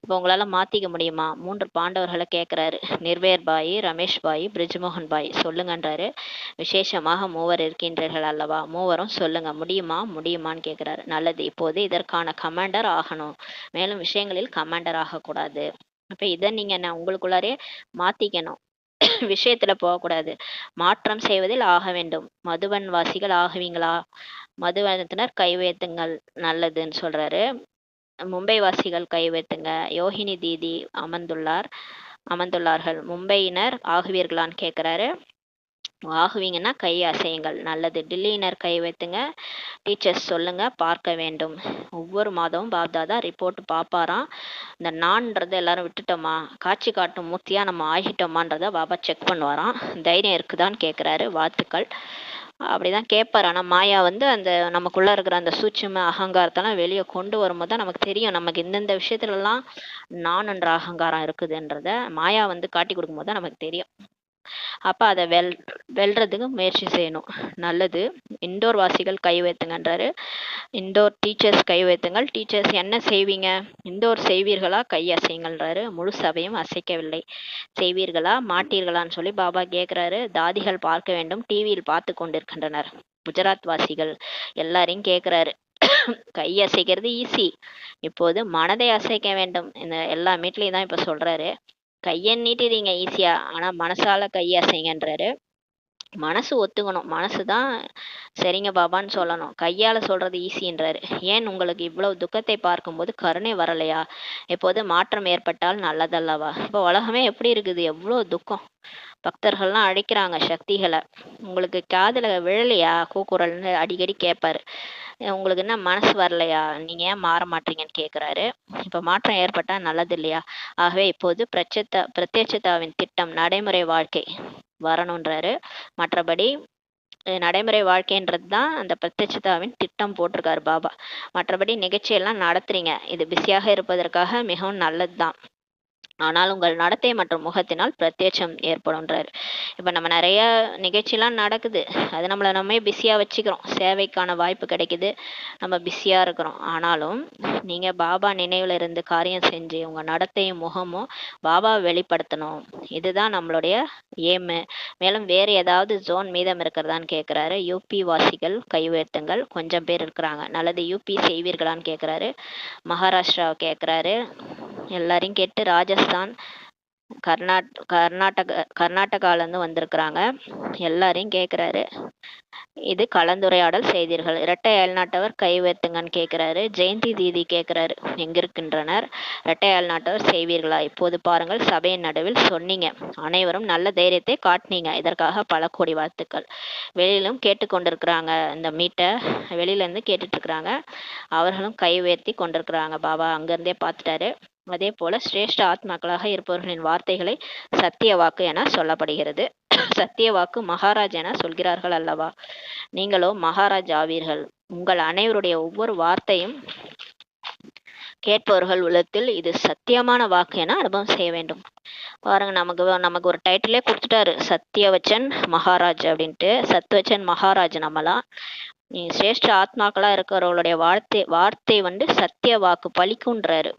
இப்ப உங்களால மாத்திக்க முடியுமா? 3 பாண்டவர்களை கேட்கிறாரு. நிர்வேர் பாய், ரமேஷ் பாய், பிரிஜ்மோகன் பாய், சொல்லுங்கன்றாரு. விசேஷமாக 3 இருக்கின்றீர்கள் அல்லவா? 3 சொல்லுங்க, முடியுமான்னு கேட்கிறாரு. நல்லது, இப்போது இதற்கான கமாண்டர் ஆகணும். மேலும் விஷயங்களில் கமாண்டர் ஆகக்கூடாது. அப்ப இதை நீங்க உங்களுக்குள்ளாரே மாத்திக்கணும். விஷயத்துல போகக்கூடாது. மாற்றம் செய்வதில் ஆக வேண்டும். மதுவன் வாசிகள் ஆகுவீங்களா? மதுவனத்தினர் கைவேத்துங்கள், நல்லதுன்னு சொல்றாரு. மும்பை வாசிகள் கைவேத்துங்க. யோகினி தீதி அமர்ந்துள்ளார்கள். மும்பையினர் ஆகுவீர்களான்னு கேட்கிறாரு. ஆகுவீங்கன்னா கை அசையுங்கள், நல்லது. டில்லியினர் கை வைத்துங்க. டீச்சர்ஸ் சொல்லுங்க, பார்க்க வேண்டும். ஒவ்வொரு மாதமும் பாப்தாதா ரிப்போர்ட் பார்ப்பாராம். இந்த நான்ன்றதை எல்லாரும் விட்டுட்டோமா, காட்சி காட்டும் மூர்த்தியா நம்ம ஆகிட்டோமான்றத பாபா செக் பண்ணுவாராம். தைரியம் இருக்குதான்னு கேட்குறாரு. வாழ்த்துக்கள். அப்படிதான் கேட்பாரு. ஆனா மாயா வந்து அந்த நமக்குள்ள இருக்கிற அந்த சூட்சும அகங்காரத்தெல்லாம் வெளியே கொண்டு வரும்போது தான் நமக்கு தெரியும், நமக்கு இந்தந்த விஷயத்துலலாம் நான் என்ற அகங்காரம் இருக்குதுன்றத மாயா வந்து காட்டி கொடுக்கும்போது தான் நமக்கு தெரியும். அப்போ அதை வெல்றதுக்கு முயற்சி செய்யணும். நல்லது. இண்டோர் வாசிகள் கை வைத்துங்கன்றாரு. இண்டோர் டீச்சர்ஸ் கை வைத்துங்கள். டீச்சர்ஸ் என்ன செய்வீங்க? இண்டோர் செய்வீர்களா? கை அசைங்கள்ன்றாரு. முழு சபையும் அசைக்கவில்லை. செய்வீர்களா மாட்டீர்களான்னு சொல்லி பாபா கேட்குறாரு. தாதிகள் பார்க்க வேண்டும், டிவியில் பார்த்து கொண்டிருக்கின்றனர். குஜராத் வாசிகள் எல்லாரையும் கேட்குறாரு. கை அசைக்கிறது ஈஸி, இப்போது மனதை அசைக்க வேண்டும். இந்த எல்லா மீட்லையும் தான் இப்போ சொல்றாரு. கையை நீட்டிறீங்க ஈஸியா, ஆனா மனசால கையை அசைங்கன்றாரு. மனசு ஒத்துக்கணும், மனசு தான் சரிங்க பாபான்னு சொல்லணும். கையால சொல்றது ஈஸின்றாரு. ஏன் உங்களுக்கு இவ்வளவு துக்கத்தை பார்க்கும்போது கருணை வரலையா? எப்போது மாற்றம் ஏற்பட்டால் நல்லதல்லவா? இப்போ உலகமே எப்படி இருக்குது, எவ்வளோ துக்கம். பக்தர்கள்லாம் அழைக்கிறாங்க சக்திகளை. உங்களுக்கு காதுல விழலையா கூக்குரல்னு அடிக்கடி கேட்பாரு. உங்களுக்கு என்ன மனசு வரலையா, நீங்க ஏன் மாற மாட்டீங்கன்னு கேட்குறாரு. இப்போ மாற்றம் ஏற்பட்டா நல்லது இல்லையா? ஆகவே இப்போது பிரத்யட்சதாவின் திட்டம் நடைமுறை வாழ்க்கை வரணுன்றாரு. மற்றபடி நடைமுறை வாழ்க்கைன்றது தான் அந்த பிரத்யட்சதாவின் திட்டம் போட்டிருக்காரு பாபா. மற்றபடி நிகழ்ச்சியெல்லாம் நடத்துறீங்க, இது பிஸியாக இருப்பதற்காக மிகவும் நல்லது தான். ஆனால் உங்கள் நடத்தை மற்றும் முகத்தினால் பிரத்யட்சம் ஏற்படும்ன்றாரு. இப்போ நம்ம நிறைய நிகழ்ச்சிலாம் நடக்குது, அது நம்மளை நம்ம பிஸியாக வச்சுக்கிறோம். சேவைக்கான வாய்ப்பு கிடைக்குது, நம்ம பிஸியாக இருக்கிறோம். ஆனாலும் நீங்கள் பாபா நினைவில் இருந்து காரியம் செஞ்சு உங்கள் நடத்தையும் முகமும் பாபாவை வெளிப்படுத்தணும். இதுதான் நம்மளுடைய ஏமு. மேலும் வேறு ஏதாவது ஜோன் மீதம் இருக்கிறதான்னு கேட்குறாரு. யூபி வாசிகள் கை உயர்த்துங்கள். கொஞ்சம் பேர் இருக்கிறாங்க. நல்லது. யூபி செய்வீர்களான்னு கேட்குறாரு. மகாராஷ்டிரா கேட்குறாரு. எல்லாரையும் கேட்டு ராஜஸ்தான், கர்நாடகாலேருந்து வந்திருக்கிறாங்க. எல்லாரையும் கேட்குறாரு. இது கலந்துரையாடல் செய்தீர்கள். இரட்டை அயல்நாட்டவர் கை உயர்த்துங்கன்னு கேட்குறாரு. ஜெயந்தி தீதி கேட்குறாரு, எங்கிருக்கின்றனர்? இரட்டை அயல்நாட்டவர் செய்வீர்களா? இப்போது பாருங்கள், சபையின் நடுவில் சொன்னீங்க, அனைவரும் நல்ல தைரியத்தை காட்டினீங்க. இதற்காக பல கோடி வாழ்த்துக்கள். வெளியிலும் கேட்டுக்கொண்டிருக்கிறாங்க, இந்த மீட்டை வெளியிலேருந்து கேட்டுட்ருக்குறாங்க. அவர்களும் கை உயர்த்தி கொண்டிருக்கிறாங்க. பாபா அங்கேருந்தே பார்த்துட்டாரு. அதே போல சிரேஷ்ட ஆத்மாக்களாக இருப்பவர்களின் வார்த்தைகளை சத்திய வாக்கு என சொல்லப்படுகிறது. சத்திய வாக்கு மகாராஜ் என சொல்கிறார்கள் அல்லவா? நீங்களோ மகாராஜ் ஆவீர்கள். உங்கள் அனைவருடைய ஒவ்வொரு வார்த்தையும் கேட்பவர்கள் உள்ளத்தில் இது சத்தியமான வாக்கு என அனுபவம் செய்ய வேண்டும். பாருங்க, நமக்கு ஒரு டைட்டிலே கொடுத்துட்டாரு, சத்தியவச்சன் மகாராஜ் அப்படின்ட்டு. சத்வச்சன் மகாராஜ் நம்மளாம். நீ சிரேஷ்ட ஆத்மாக்களா இருக்கிறவங்களுடைய வார்த்தை சத்திய வாக்கு பலிக்குன்றாரு.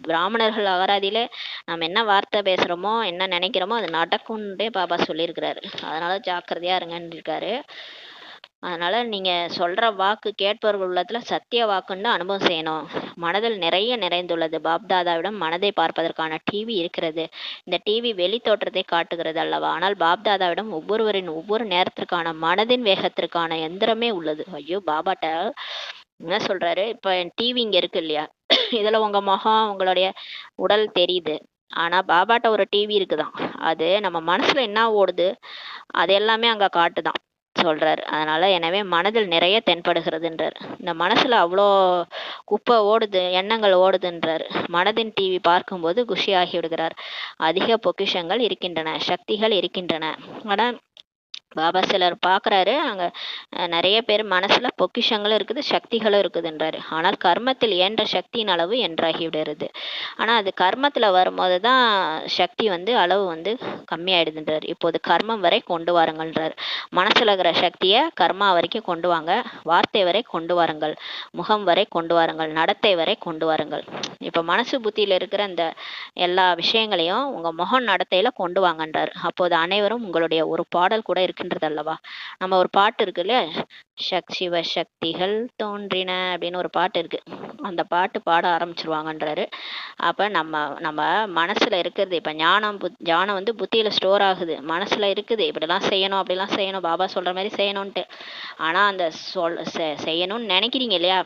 பிராமணர்கள் அகராதியில நம்ம என்ன வார்த்தை பேசுறோமோ, என்ன நினைக்கிறோமோ அது நடக்கும்ன்றே பாபா சொல்லியிருக்கிறாரு. அதனால ஜாக்கிரதையா இருங்கன்னு இருக்காரு. அதனால நீங்க சொல்ற வாக்கு கேட்பவர்கள் உள்ளத்துல சத்திய வாக்குன்னு அனுபவம் செய்யணும். மனதில் நிறைய நிறைந்துள்ளது. பாப்தாதாவிடம் மனதை பார்ப்பதற்கான டிவி இருக்கிறது. இந்த டிவி வெளி தோற்றத்தை காட்டுகிறது அல்லவா? ஆனால் பாப்தாதாவிடம் ஒவ்வொருவரின் ஒவ்வொரு நேரத்திற்கான மனதின் வேகத்திற்கான எந்திரமே உள்ளது. ஐயோ, பாபாட்ட என்ன சொல்றாரு, இப்ப டிவி இங்க இருக்கு இல்லையா, இதுல உங்க முகம் உங்களுடைய உடல் தெரியுது. ஆனா பாபாட்ட ஒரு டிவி இருக்குதான், அது நம்ம மனசுல என்ன ஓடுது அது எல்லாமே அங்க காட்டுதான் சொல்றாரு. அதனால எனவே மனதில் நிறைய தென்படுகிறதுன்றார். இந்த மனசுல அவ்வளோ குப்பை ஓடுது, எண்ணங்கள் ஓடுதுன்றார். மனதின் டிவி பார்க்கும்போது குஷி ஆகி விடுகிறார். அதிக பொக்கிஷங்கள் இருக்கின்றன, சக்திகள் இருக்கின்றன. ஆனா பாபா சிலர் பார்க்குறாரு, அங்கே நிறைய பேர் மனசில் பொக்கிஷங்களும் இருக்குது, சக்திகளும் இருக்குதுன்றாரு. ஆனால் கர்மத்தில் இயன்ற சக்தியின் அளவு என்றாகி விடுறது. ஆனால் அது கர்மத்தில் வரும்போது தான் சக்தி அளவு கம்மியாயிடுதுன்றார். இப்போது கர்மம் வரை கொண்டு வாருங்கள்ன்றார். மனசில் இருக்கிற சக்தியை கர்மா வரைக்கும் கொண்டு வாங்க, வார்த்தை வரை கொண்டு வாருங்கள், முகம் வரை கொண்டு வாருங்கள், நடத்தை வரை கொண்டு வாருங்கள். இப்போ மனசு புத்தியில் இருக்கிற இந்த எல்லா விஷயங்களையும் உங்கள் முகம் நடத்தையில் கொண்டு வாங்கன்றார். அப்போது அனைவரும் உங்களுடைய ஒரு பாடல் கூட இருக்கின்றது அல்லவா? நம்ம ஒரு பாட்டு இருக்குல்ல, சிவ சக்திகள் தோன்றின அப்படின்னு ஒரு பாட்டு இருக்கு. அந்த பாட்டு பாட ஆரம்பிச்சிருவாங்கன்றாரு. அப்ப நம்ம மனசுல இருக்கிறது, இப்ப ஞானம் புத்தியில ஸ்டோர் ஆகுது, மனசுல இருக்குது, இப்படிலாம் செய்யணும் அப்படிலாம் செய்யணும், பாபா சொல்ற மாதிரி செய்யணும்ட்டு. ஆனா அந்த செய்யணும்னு நினைக்கிறீங்க இல்லையா,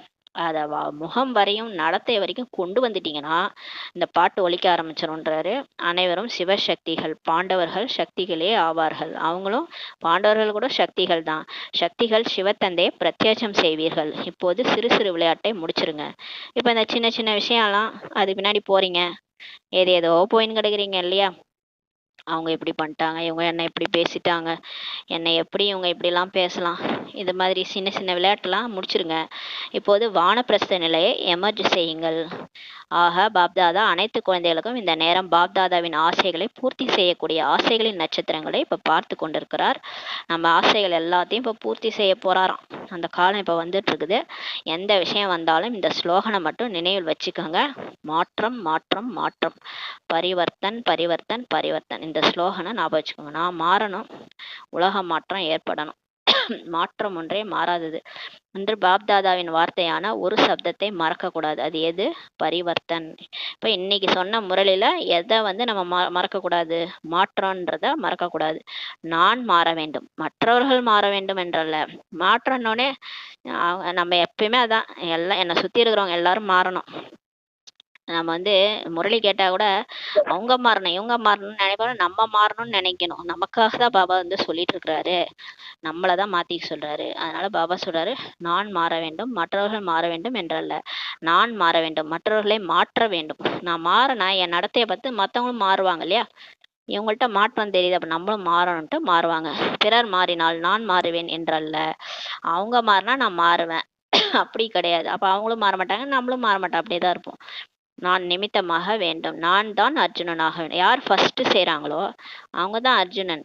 அதை முகம் வரையும் நடத்தை வரைக்கும் கொண்டு வந்துட்டீங்கன்னா இந்த பாட்டு ஒலிக்க ஆரம்பிச்சிடும்ன்றாரு. அனைவரும் சிவசக்திகள், பாண்டவர்கள் சக்திகளே ஆவார்கள். அவங்களும் பாண்டவர்கள் கூட சக்திகள் தான். சக்திகள் சிவத்தந்தையை பிரத்யட்சம் செய்வீர்கள். இப்போது சிறு சிறு விளையாட்டை முடிச்சிருங்க. இப்போ இந்த சின்ன சின்ன விஷயம்லாம் அது பின்னாடி போறீங்க, ஏதோ போயின்னு கிடைக்கிறீங்க இல்லையா, அவங்க இப்படி பண்ணிட்டாங்க, இவங்க என்னை இப்படி பேசிட்டாங்க, என்னை எப்படி இவங்க இப்படிலாம் பேசலாம், இது மாதிரி சின்ன சின்ன விளையாட்டுலாம் முடிச்சிருங்க. இப்போது வானப்பிரஸ்த நிலையை எமர்ஜ் செய்யுங்கள். ஆக பாப்தாதா அனைத்து குழந்தைகளுக்கும் இந்த நேரம் பாப்தாதாவின் ஆசைகளை பூர்த்தி செய்யக்கூடிய ஆசைகளின் நட்சத்திரங்களை இப்போ பார்த்து கொண்டிருக்கிறார். நம்ம ஆசைகள் எல்லாத்தையும் இப்போ பூர்த்தி செய்ய போறாராம். அந்த காலம் இப்போ வந்துட்டு இருக்குது. எந்த விஷயம் வந்தாலும் இந்த ஸ்லோகனை மட்டும் நினைவில் வச்சுக்கோங்க. மாற்றம் மாற்றம் மாற்றம், பரிவர்த்தன் பரிவர்த்தன் பரிவர்த்தன். இந்த ஸ்லோகனை ஞாபகம் வச்சுக்கோங்க. நான் மாறணும், உலக மாற்றம் ஏற்படணும். மாற்றம் ஒன்றே மாறாதது என்று பாப்தாதாவின் வார்த்தையான ஒரு சப்தத்தை மறக்கக்கூடாது. அது எது? பரிவர்த்தன். இப்போ இன்னைக்கு சொன்ன முரளில எதை நம்ம மறக்கக்கூடாது? மாற்றம்ன்றத மறக்கக்கூடாது. நான் மாற வேண்டும், மற்றவர்கள் மாற வேண்டும் என்றல்ல. மாற்றம்னோடனே நம்ம எப்பயுமே அதான், எல்லாம் என்னை சுற்றி இருக்கிறவங்க எல்லாரும் மாறணும். நம்ம முரளி கேட்டா கூட அவங்க மாறணும் இவங்க மாறணும்னு நினைப்பாலும் நம்ம மாறணும்னு நினைக்கணும். நமக்காக தான் பாபா சொல்லிட்டு இருக்கிறாரு, நம்மளதான் மாத்திக்க சொல்றாரு. அதனால பாபா சொல்றாரு, நான் மாற வேண்டும், மற்றவர்கள் மாற வேண்டும் என்றல்ல. நான் மாற வேண்டும், மற்றவர்களை மாற்ற வேண்டும். நான் மாறினா என் நடத்தையை பார்த்து மற்றவங்களும் மாறுவாங்க இல்லையா? இவங்கள்ட்ட மாற்றம் தெரியுது, அப்ப நம்மளும் மாறணும்ட்டு மாறுவாங்க. பிறர் மாறினால் நான் மாறுவேன் என்றல்ல. அவங்க மாறினா நான் மாறுவேன் அப்படி கிடையாது. அப்ப அவங்களும் மாற மாட்டாங்க, நம்மளும் மாற மாட்டோம், அப்படியேதான் இருப்போம். நான் நிமித்தமாக வேண்டும், நான் தான் அர்ஜுனனாக வேண்டும். யார் ஃபர்ஸ்ட் செய்றாங்களோ அவங்க தான் அர்ஜுனன்.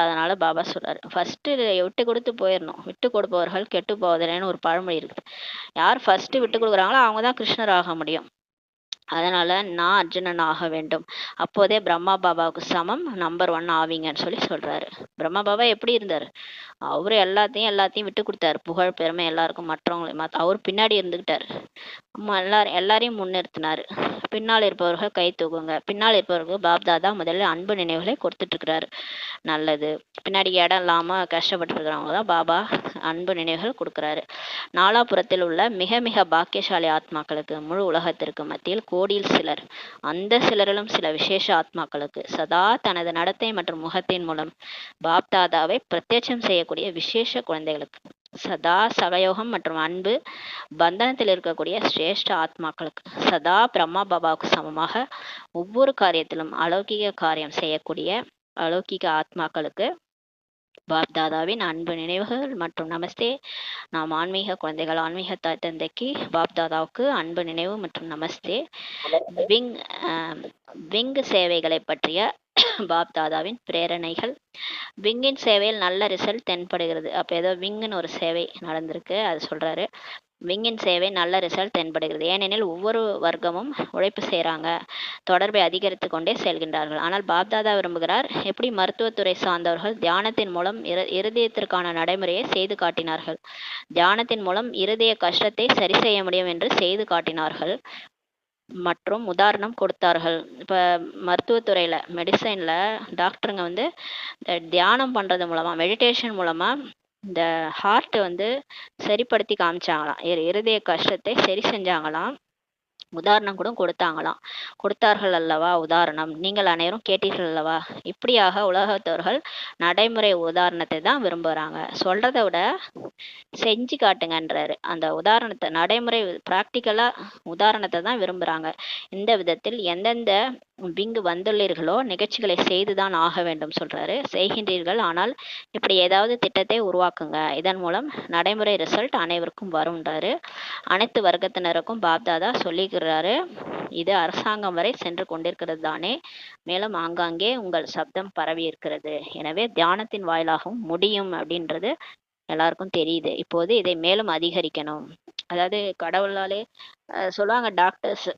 அதனால பாபா சொல்றாரு, ஃபர்ஸ்ட் விட்டு கொடுத்து போயிடணும். விட்டு கொடுப்பவர்கள் கெட்டு போவதில்லைன்னு ஒரு பழமொழி இருக்குது. யார் ஃபர்ஸ்ட் விட்டு கொடுக்குறாங்களோ அவங்க தான் கிருஷ்ணர் ஆக முடியும். அதனால நான் அர்ஜுனன் ஆக வேண்டும். அப்போதே பிரம்மா பாபாவுக்கு சமம் நம்பர் 1 ஆவீங்கன்னு சொல்றாரு. பிரம்மா பாபா எப்படி இருந்தாரு? அவரு எல்லாத்தையும் விட்டு கொடுத்தாரு. புகழ் பெருமை எல்லாருக்கும், மற்றவங்களை அவர் பின்னாடி இருந்துகிட்டாரு. எல்லாரையும் முன்னிறுத்தினாரு. பின்னால் இருப்பவர்கள் கை தூக்குங்க. பின்னால் இருப்பவர்களுக்கு பாப்தாதா முதல்ல அன்பு நினைவுகளை கொடுத்துட்டு இருக்கிறாரு. நல்லது. பின்னாடி இடம் இல்லாம கஷ்டப்பட்டு இருக்கிறவங்க தான் பாபா அன்பு நினைவுகள் கொடுக்குறாரு. நாலாபுரத்தில் உள்ள மிக மிக பாக்கியசாலி ஆத்மாக்களுக்கு, முழு உலகத்திற்கு மத்தியில் கோடியில் சிலர், அந்த சிலரிலும் சில விசேஷ ஆத்மாக்களுக்கு சதா தனது நடத்தை மற்றும் முகத்தின் மூலம் பாப்தாதாவை பிரத்யட்சம் செய்யக்கூடிய விசேஷ குழந்தைகளுக்கு, சதா சகயோகம் மற்றும் அன்பு பந்தனத்தில் இருக்கக்கூடிய சிரேஷ்ட ஆத்மாக்களுக்கு, சதா பிரம்மா பாபாவுக்கு சமமாக ஒவ்வொரு காரியத்திலும் அலௌகிக காரியம் செய்யக்கூடிய அலௌகிக ஆத்மாக்களுக்கு பாப்தாதாவின் அன்பு நினைவுகள் மற்றும் நமஸ்தே. நாம் ஆன்மீக குழந்தைகள், ஆன்மீக தாய் தந்தைக்கு பாப்தாதாவுக்கு அன்பு நினைவு மற்றும் நமஸ்தே. விங் சேவைகளை பற்றிய பாப்தாதாவின் பிரேரணைகள். விங்கின் சேவையில் நல்ல ரிசல்ட் தென்படுகிறது. அப்போ ஏதோ விங்குன்னு ஒரு சேவை நடந்திருக்கு, அது சொல்றாரு. விங்கின் சேவை நல்ல ரிசல்ட் தென்படுகிறது. ஏனெனில் ஒவ்வொரு வர்க்கமும் உழைப்பு செய்கிறாங்க, தொடர்பை அதிகரித்து கொண்டே செல்கின்றார்கள். ஆனால் பாப்தாதா விரும்புகிறார், எப்படி மருத்துவத்துறை சார்ந்தவர்கள் தியானத்தின் மூலம் இருதயத்திற்கான நடைமுறையை செய்து காட்டினார்கள், தியானத்தின் மூலம் இருதய கஷ்டத்தை சரி செய்ய முடியும் என்று செய்து காட்டினார்கள் மற்றும் உதாரணம் கொடுத்தார்கள். இப்போ மருத்துவத்துறையில், மெடிசனில் டாக்டருங்க தியானம் பண்ணுறது மூலமாக, மெடிடேஷன் மூலமாக இந்த ஹார்ட் சரிப்படுத்தி காமிச்சாங்களாம், இருதய கஷ்டத்தை சரி செஞ்சாங்களாம், உதாரணம் கூட கொடுத்தார்கள் அல்லவா? உதாரணம் நீங்கள் அனைவரும் கேட்டீர்கள் அல்லவா? இப்படியாக உலகத்தவர்கள் நடைமுறை உதாரணத்தை தான் விரும்புகிறாங்க. சொல்றதை விட செஞ்சு காட்டுங்கன்றாரு. அந்த உதாரணத்தை, நடைமுறை பிராக்டிக்கலா உதாரணத்தை தான் விரும்புறாங்க. இந்த விதத்தில் எந்தெந்த விங்கு வந்துள்ளீர்களோ நிகழ்ச்சிகளை செய்துதான் ஆக வேண்டும் சொல்றாரு. செய்கின்றீர்கள், ஆனால் இப்படி ஏதாவது திட்டத்தை உருவாக்குங்க, இதன் மூலம் நடைமுறை ரிசல்ட் அனைவருக்கும் வரும்ன்றாரு. அனைத்து வர்க்கத்தினருக்கும் பாப்தாதா சொல்லிக்கிறாரு, இது அரசாங்கம் வரை சென்று கொண்டிருக்கிறது தானே, மேலும் ஆங்காங்கே உங்கள் சப்தம் பரவி இருக்கிறது, எனவே தியானத்தின் வாயிலாகவும் முடியும் அப்படின்றது எல்லாருக்கும் தெரியுது. இப்போது இதை மேலும் அதிகரிக்கணும். அதாவது கடவுளாலே சொல்லுவாங்க டாக்டர்ஸ்,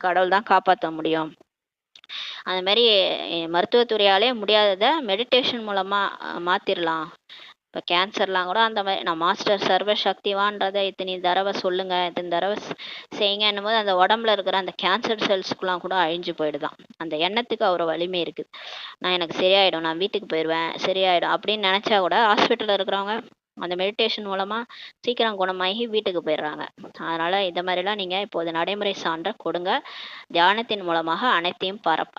கடவுள் தான் காப்பாற்ற முடியும். அந்த மாதிரி மருத்துவத்துறையாலே முடியாததை மெடிடேஷன் மூலமா மாத்திரலாம். இப்போ கேன்சர்லாம் கூட அந்த மாதிரி, நான் மாஸ்டர் சர்வ சக்திவான்றதை இத்தனை தடவை சொல்லுங்க, இத்தனை தடவை செய்யுங்கன்னும் போது அந்த உடம்புல இருக்கிற அந்த கேன்சர் செல்ஸ்க்குலாம் கூட அழிஞ்சு போயிடுதான். அந்த எண்ணத்துக்கு அவ்வளோ வலிமை இருக்குது. நான் எனக்கு சரியாயிடும், நான் வீட்டுக்கு போயிடுவேன், சரியாயிடும் அப்படின்னு நினைச்சா கூட ஹாஸ்பிட்டலில் இருக்கிறவங்க அந்த மெடிடேஷன் மூலமா சீக்கிரம் குணமாகி வீட்டுக்கு போயிடுறாங்க. அதனால இந்த மாதிரிலாம் நீங்க இப்போது நடைமுறை சான்ற கொடுங்க. தியானத்தின் மூலமாக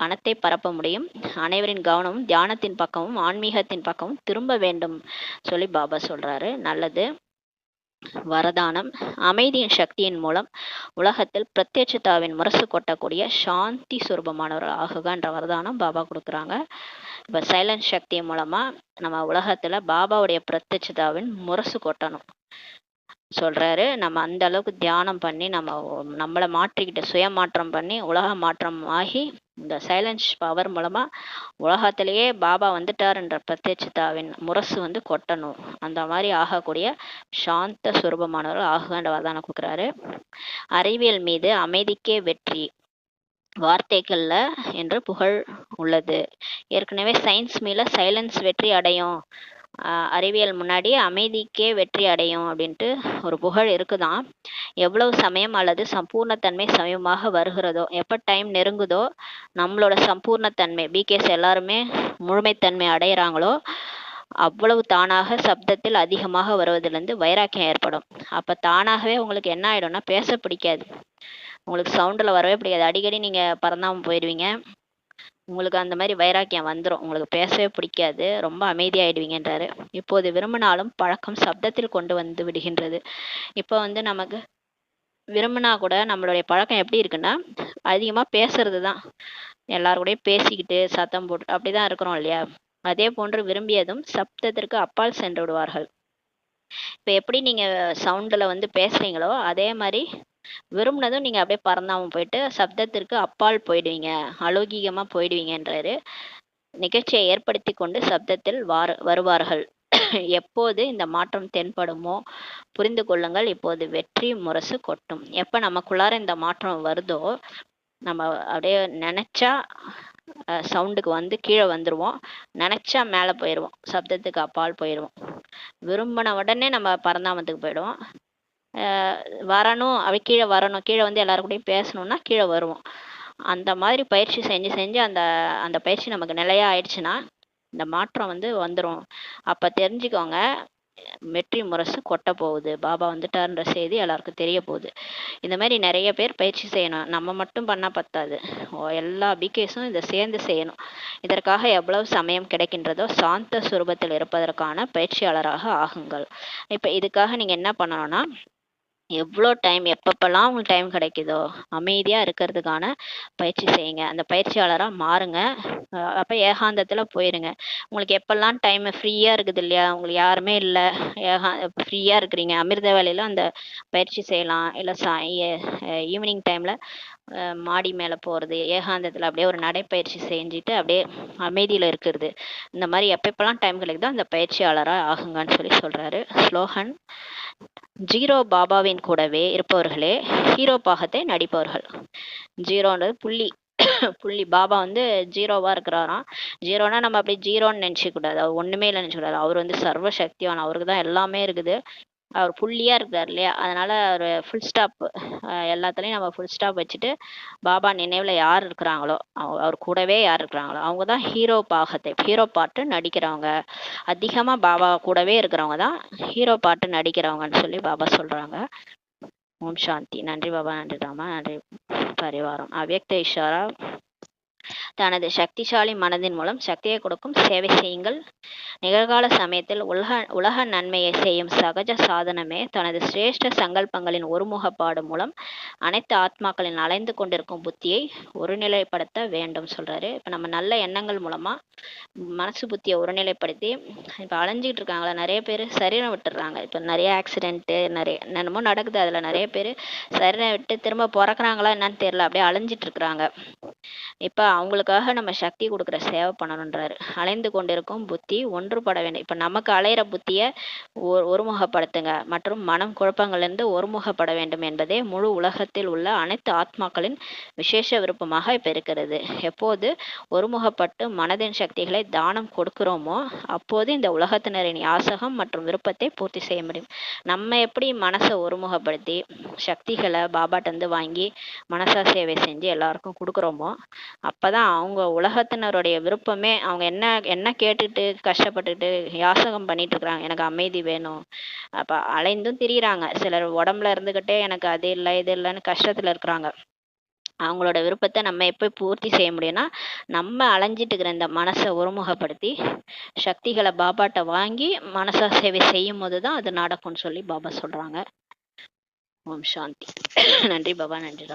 அனைத்தை பரப்ப முடியும். அனைவரின் கவனமும் தியானத்தின் பக்கமும் ஆன்மீகத்தின் பக்கமும் திரும்ப வேண்டும் சொல்லி பாபா சொல்றாரு. நல்லது. வரதானம் அமைதியின் சக்தியின் மூலம் உலகத்தில் பிரத்யட்சதாவின் முரசு கொட்டக்கூடிய சாந்தி சுரூபமானவர்கள் ஆகுகன்ற வரதானம் பாபா கொடுக்குறாங்க. இப்போ சைலன்ஸ் சக்தி மூலமா நம்ம உலகத்துல பாபாவுடைய பிரத்யட்சதாவின் முரசு கொட்டணும் சொல்றாரு. நம்ம அந்த அளவுக்கு தியானம் பண்ணி நம்மளை மாற்றிக்கிட்டு சுய மாற்றம் பண்ணி உலக மாற்றம் ஆகி இந்த சைலன்ஸ் பவர் மூலமா உலகத்திலேயே பாபா வந்துட்டாருன்ற பிரத்யட்சதாவின் முரசு கொட்டணும். அந்த மாதிரி ஆகக்கூடிய சாந்த சுரூபமானவர்கள் ஆகுன்ற வரதானம் கொடுக்குறாரு. அறிவியல் மீது அமைதிக்கே வெற்றி வார்த்தைகள்ல என்று புகழ் உள்ளது. ஏற்கனவே சயின்ஸ் மீல சைலன்ஸ் வெற்றி அடையும், அறிவியல் முன்னாடி அமைதிக்கே வெற்றி அடையும் அப்படின்ட்டு ஒரு புகழ் இருக்குதான். எவ்வளவு சமயம் அல்லது சம்பூர்ணத்தன்மை சமயமாக வருகிறதோ, எப்போ டைம் நெருங்குதோ நம்மளோட சம்பூர்ணத்தன்மை பிகேஸ் எல்லாருமே முழுமைத்தன்மை அடையிறாங்களோ அவ்வளவு தானாக சப்தத்தில் அதிகமாக வருவதிலிருந்து வைராக்கியம் ஏற்படும். அப்போ தானாகவே உங்களுக்கு என்ன ஆயிடும்னா பேச பிடிக்காது, உங்களுக்கு சவுண்டில் வரவே பிடிக்காது. அடிக்கடி நீங்கள் பறந்தாமல் போயிடுவீங்க, உங்களுக்கு அந்த மாதிரி வைராக்கியம் வந்துடும், உங்களுக்கு பேசவே பிடிக்காது, ரொம்ப அமைதியாயிடுவீங்கன்றாரு. இப்போது விரும்பினாலும் பழக்கம் சப்தத்தில் கொண்டு வந்து விடுகின்றது. இப்போ நமக்கு விரும்பினா கூட நம்மளுடைய பழக்கம் எப்படி இருக்குன்னா அதிகமாக பேசுறது தான், எல்லாருக்கூடயும் பேசிக்கிட்டு சத்தம் போட்டு அப்படிதான் இருக்கிறோம் இல்லையா. அதே போன்று விரும்பியதும் சப்தத்திற்கு அப்பால் சென்று விடுவார்கள். இப்போ எப்படி நீங்கள் சவுண்டில் பேசுறீங்களோ அதே மாதிரி விரும்பினதும் நீங்கள் அப்படியே பறந்தாமல் போயிட்டு சப்தத்திற்கு அப்பால் போயிடுவீங்க, அலௌகீகமாக போயிடுவீங்கன்றாரு. நிகழ்ச்சியை ஏற்படுத்தி கொண்டு சப்தத்தில் வருவார்கள். எப்போது இந்த மாற்றம் தென்படுமோ புரிந்து கொள்ளுங்கள், இப்போது வெற்றி முரசு கொட்டும். எப்போ நமக்குள்ளார இந்த மாற்றம் வருதோ நம்ம அப்படியே நினைச்சா சவுண்டுக்கு கீழே வந்துடுவோம், நினைச்சா மேலே போயிடுவோம், சப்தத்துக்கு அப்பால் போயிடுவோம். விரும்பின உடனே நம்ம பரந்தாமத்துக்கு போயிடுவோம். வரணும் அப்படி கீழே வரணும், கீழே எல்லாருக்கூடையும் பேசணும்னா கீழே வருவோம். அந்த மாதிரி பயிற்சி செஞ்சு செஞ்சு அந்த அந்த பயிற்சி நமக்கு நிலையா ஆயிடுச்சுன்னா இந்த மாற்றம் வந்துடும். அப்போ தெரிஞ்சுக்கோங்க, வெற்றி முரசு கொட்ட போகுது, பாபா வந்துட்டாருன்ற செய்தி எல்லாருக்கும் தெரிய போகுது. இந்த மாதிரி நிறைய பேர் பயிற்சி செய்யணும், நம்ம மட்டும் பண்ணால் பத்தாது, எல்லா பிகேஸும் இதை சேர்ந்து செய்யணும். இதற்காக எவ்வளவு சமயம் கிடைக்கின்றதோ சாந்த சுரூபத்தில் இருப்பதற்கான பயிற்சியாளராக ஆகுங்கள். இப்போ இதுக்காக நீங்கள் என்ன பண்ணணும்னா எவ்வளோ டைம் எப்பப்பெல்லாம் உங்களுக்கு டைம் கிடைக்குதோ அமைதியாக இருக்கிறதுக்கான பயிற்சி செய்யுங்க, அந்த பயிற்சியாளராக மாறுங்க. அப்போ ஏகாந்தத்தில் போயிருங்க. உங்களுக்கு எப்பெல்லாம் டைம் ஃப்ரீயாக இருக்குது இல்லையா, உங்களுக்கு யாருமே இல்லை, ஃப்ரீயாக இருக்கிறீங்க, அமிர்த வேலையில் அந்த பயிற்சி செய்யலாம். இல்லை ஈவினிங் டைமில் மாடி மேலே போகிறது, ஏகாந்தத்தில் அப்படியே ஒரு நடைப்பயிற்சி செஞ்சுட்டு அப்படியே அமைதியில் இருக்கிறது, இந்த மாதிரி எப்பப்பெல்லாம் டைம் கிடைக்குதோ அந்த பயிற்சியாளராக ஆகுங்கன்னு சொல்கிறாரு. ஸ்லோகன்: ஜீரோ பாபாவின் கூடவே இருப்பவர்களே ஹீரோ பாகத்தை நடிப்பவர்கள். ஜீரோன்றது புள்ளி, புள்ளி பாபா ஜீரோவா இருக்கிறாராம். ஜீரோனா நம்ம அப்படி ஜீரோன்னு நினைச்சுக்க கூடாது, அவர் ஒண்ணுமே இல்லை நினைச்சுக்க கூடாது. அவர் சர்வ சக்திவான், அவருக்கு தான் எல்லாமே இருக்குது. அவர் புள்ளியா இருக்கார் இல்லையா, அதனால அவர் ஃபுல் ஸ்டாப், எல்லாத்துலேயும் நம்ம ஃபுல் ஸ்டாப் வச்சுட்டு பாபா நினைவில் யார் இருக்கிறாங்களோ அவர் கூடவே யார் இருக்கிறாங்களோ அவங்க தான் ஹீரோ பாகத்தை, ஹீரோ பாட்டு நடிக்கிறவங்க. அதிகமாக பாபா கூடவே இருக்கிறவங்க தான் ஹீரோ பாட்டு நடிக்கிறவங்கன்னு பாபா சொல்கிறாங்க. ஓம் சாந்தி. நன்றி பாபா, நன்றி ராமா, நன்றி பரிவாரம். அவ்யக்த இஷாரா: தனது சக்திசாலி மனதின் மூலம் சக்தியை கொடுக்கும் சேவை செய்யுங்கள். நிகழ்கால சமயத்தில் உலக நன்மையை செய்யும் சகஜ சாதனமே தனது சிரேஷ்ட சங்கல்பங்களின் ஒருமுகப்பாடு மூலம் அனைத்து ஆத்மாக்களின் அலைந்து கொண்டிருக்கும் புத்தியை ஒருநிலைப்படுத்த வேண்டும் சொல்றாரு. இப்போ நம்ம நல்ல எண்ணங்கள் மூலமா மனசு புத்தியை ஒருநிலைப்படுத்தி, இப்போ அலைஞ்சிக்கிட்டு இருக்காங்களா நிறைய பேர், சரீரம் விட்டுடுறாங்க. இப்போ நிறைய ஆக்சிடென்ட்டு நிறைய என்னமோ நடக்குது, அதில் நிறைய பேர் சரீரம் விட்டு திரும்ப பிறக்கிறாங்களா என்னன்னு தெரியல, அப்படியே அலைஞ்சிட்டு இருக்கிறாங்க. இப்போ அவங்களுக்காக நம்ம சக்தி கொடுக்குற சேவை பண்ணணுன்றாரு. அலைந்து கொண்டிருக்கும் புத்தி ஒன்றுபட வேண்டும். இப்போ நமக்கு அலையிற புத்தியை ஒருமுகப்படுத்துங்க மற்றும் மனம் குழப்பங்களிலிருந்து ஒருமுகப்பட வேண்டும் என்பதே முழு உலகத்தில் உள்ள அனைத்து ஆத்மாக்களின் விசேஷ விருப்பமாக இப்போ இருக்கிறது. எப்போது ஒருமுகப்பட்டு மனதின் சக்திகளை தானம் கொடுக்கிறோமோ அப்போது இந்த உலகத்தினரின் யாசகம் மற்றும் விருப்பத்தை பூர்த்தி செய்ய முடியும். நம்ம எப்படி மனசை ஒருமுகப்படுத்தி சக்திகளை பாபாட்டந்து வாங்கி மனசா சேவை செஞ்சு எல்லாருக்கும் கொடுக்குறோமோ அப்பதான் அவங்க உலகத்தினருடைய விருப்பமே, அவங்க என்ன கேட்டுட்டு கஷ்டப்பட்டுட்டு யாசகம் பண்ணிட்டு இருக்கிறாங்க, எனக்கு அமைதி வேணும், அப்ப அலைந்தும் திரியிறாங்க. சிலர் உடம்புல இருந்துகிட்டே எனக்கு அது இல்லை இது இல்லைன்னு கஷ்டத்துல இருக்கிறாங்க. அவங்களோட விருப்பத்தை நம்ம எப்போ பூர்த்தி செய்ய முடியும்னா நம்ம அலைஞ்சிட்டு இருக்கிற இந்த மனசை ஒருமுகப்படுத்தி சக்திகளை பாபாட்ட வாங்கி மனசா சேவை செய்யும் போது தான் அது நடக்கும்னு சொல்லி பாபா சொல்றாங்க. ஓம் சாந்தி. நன்றி பாபா, நன்றி.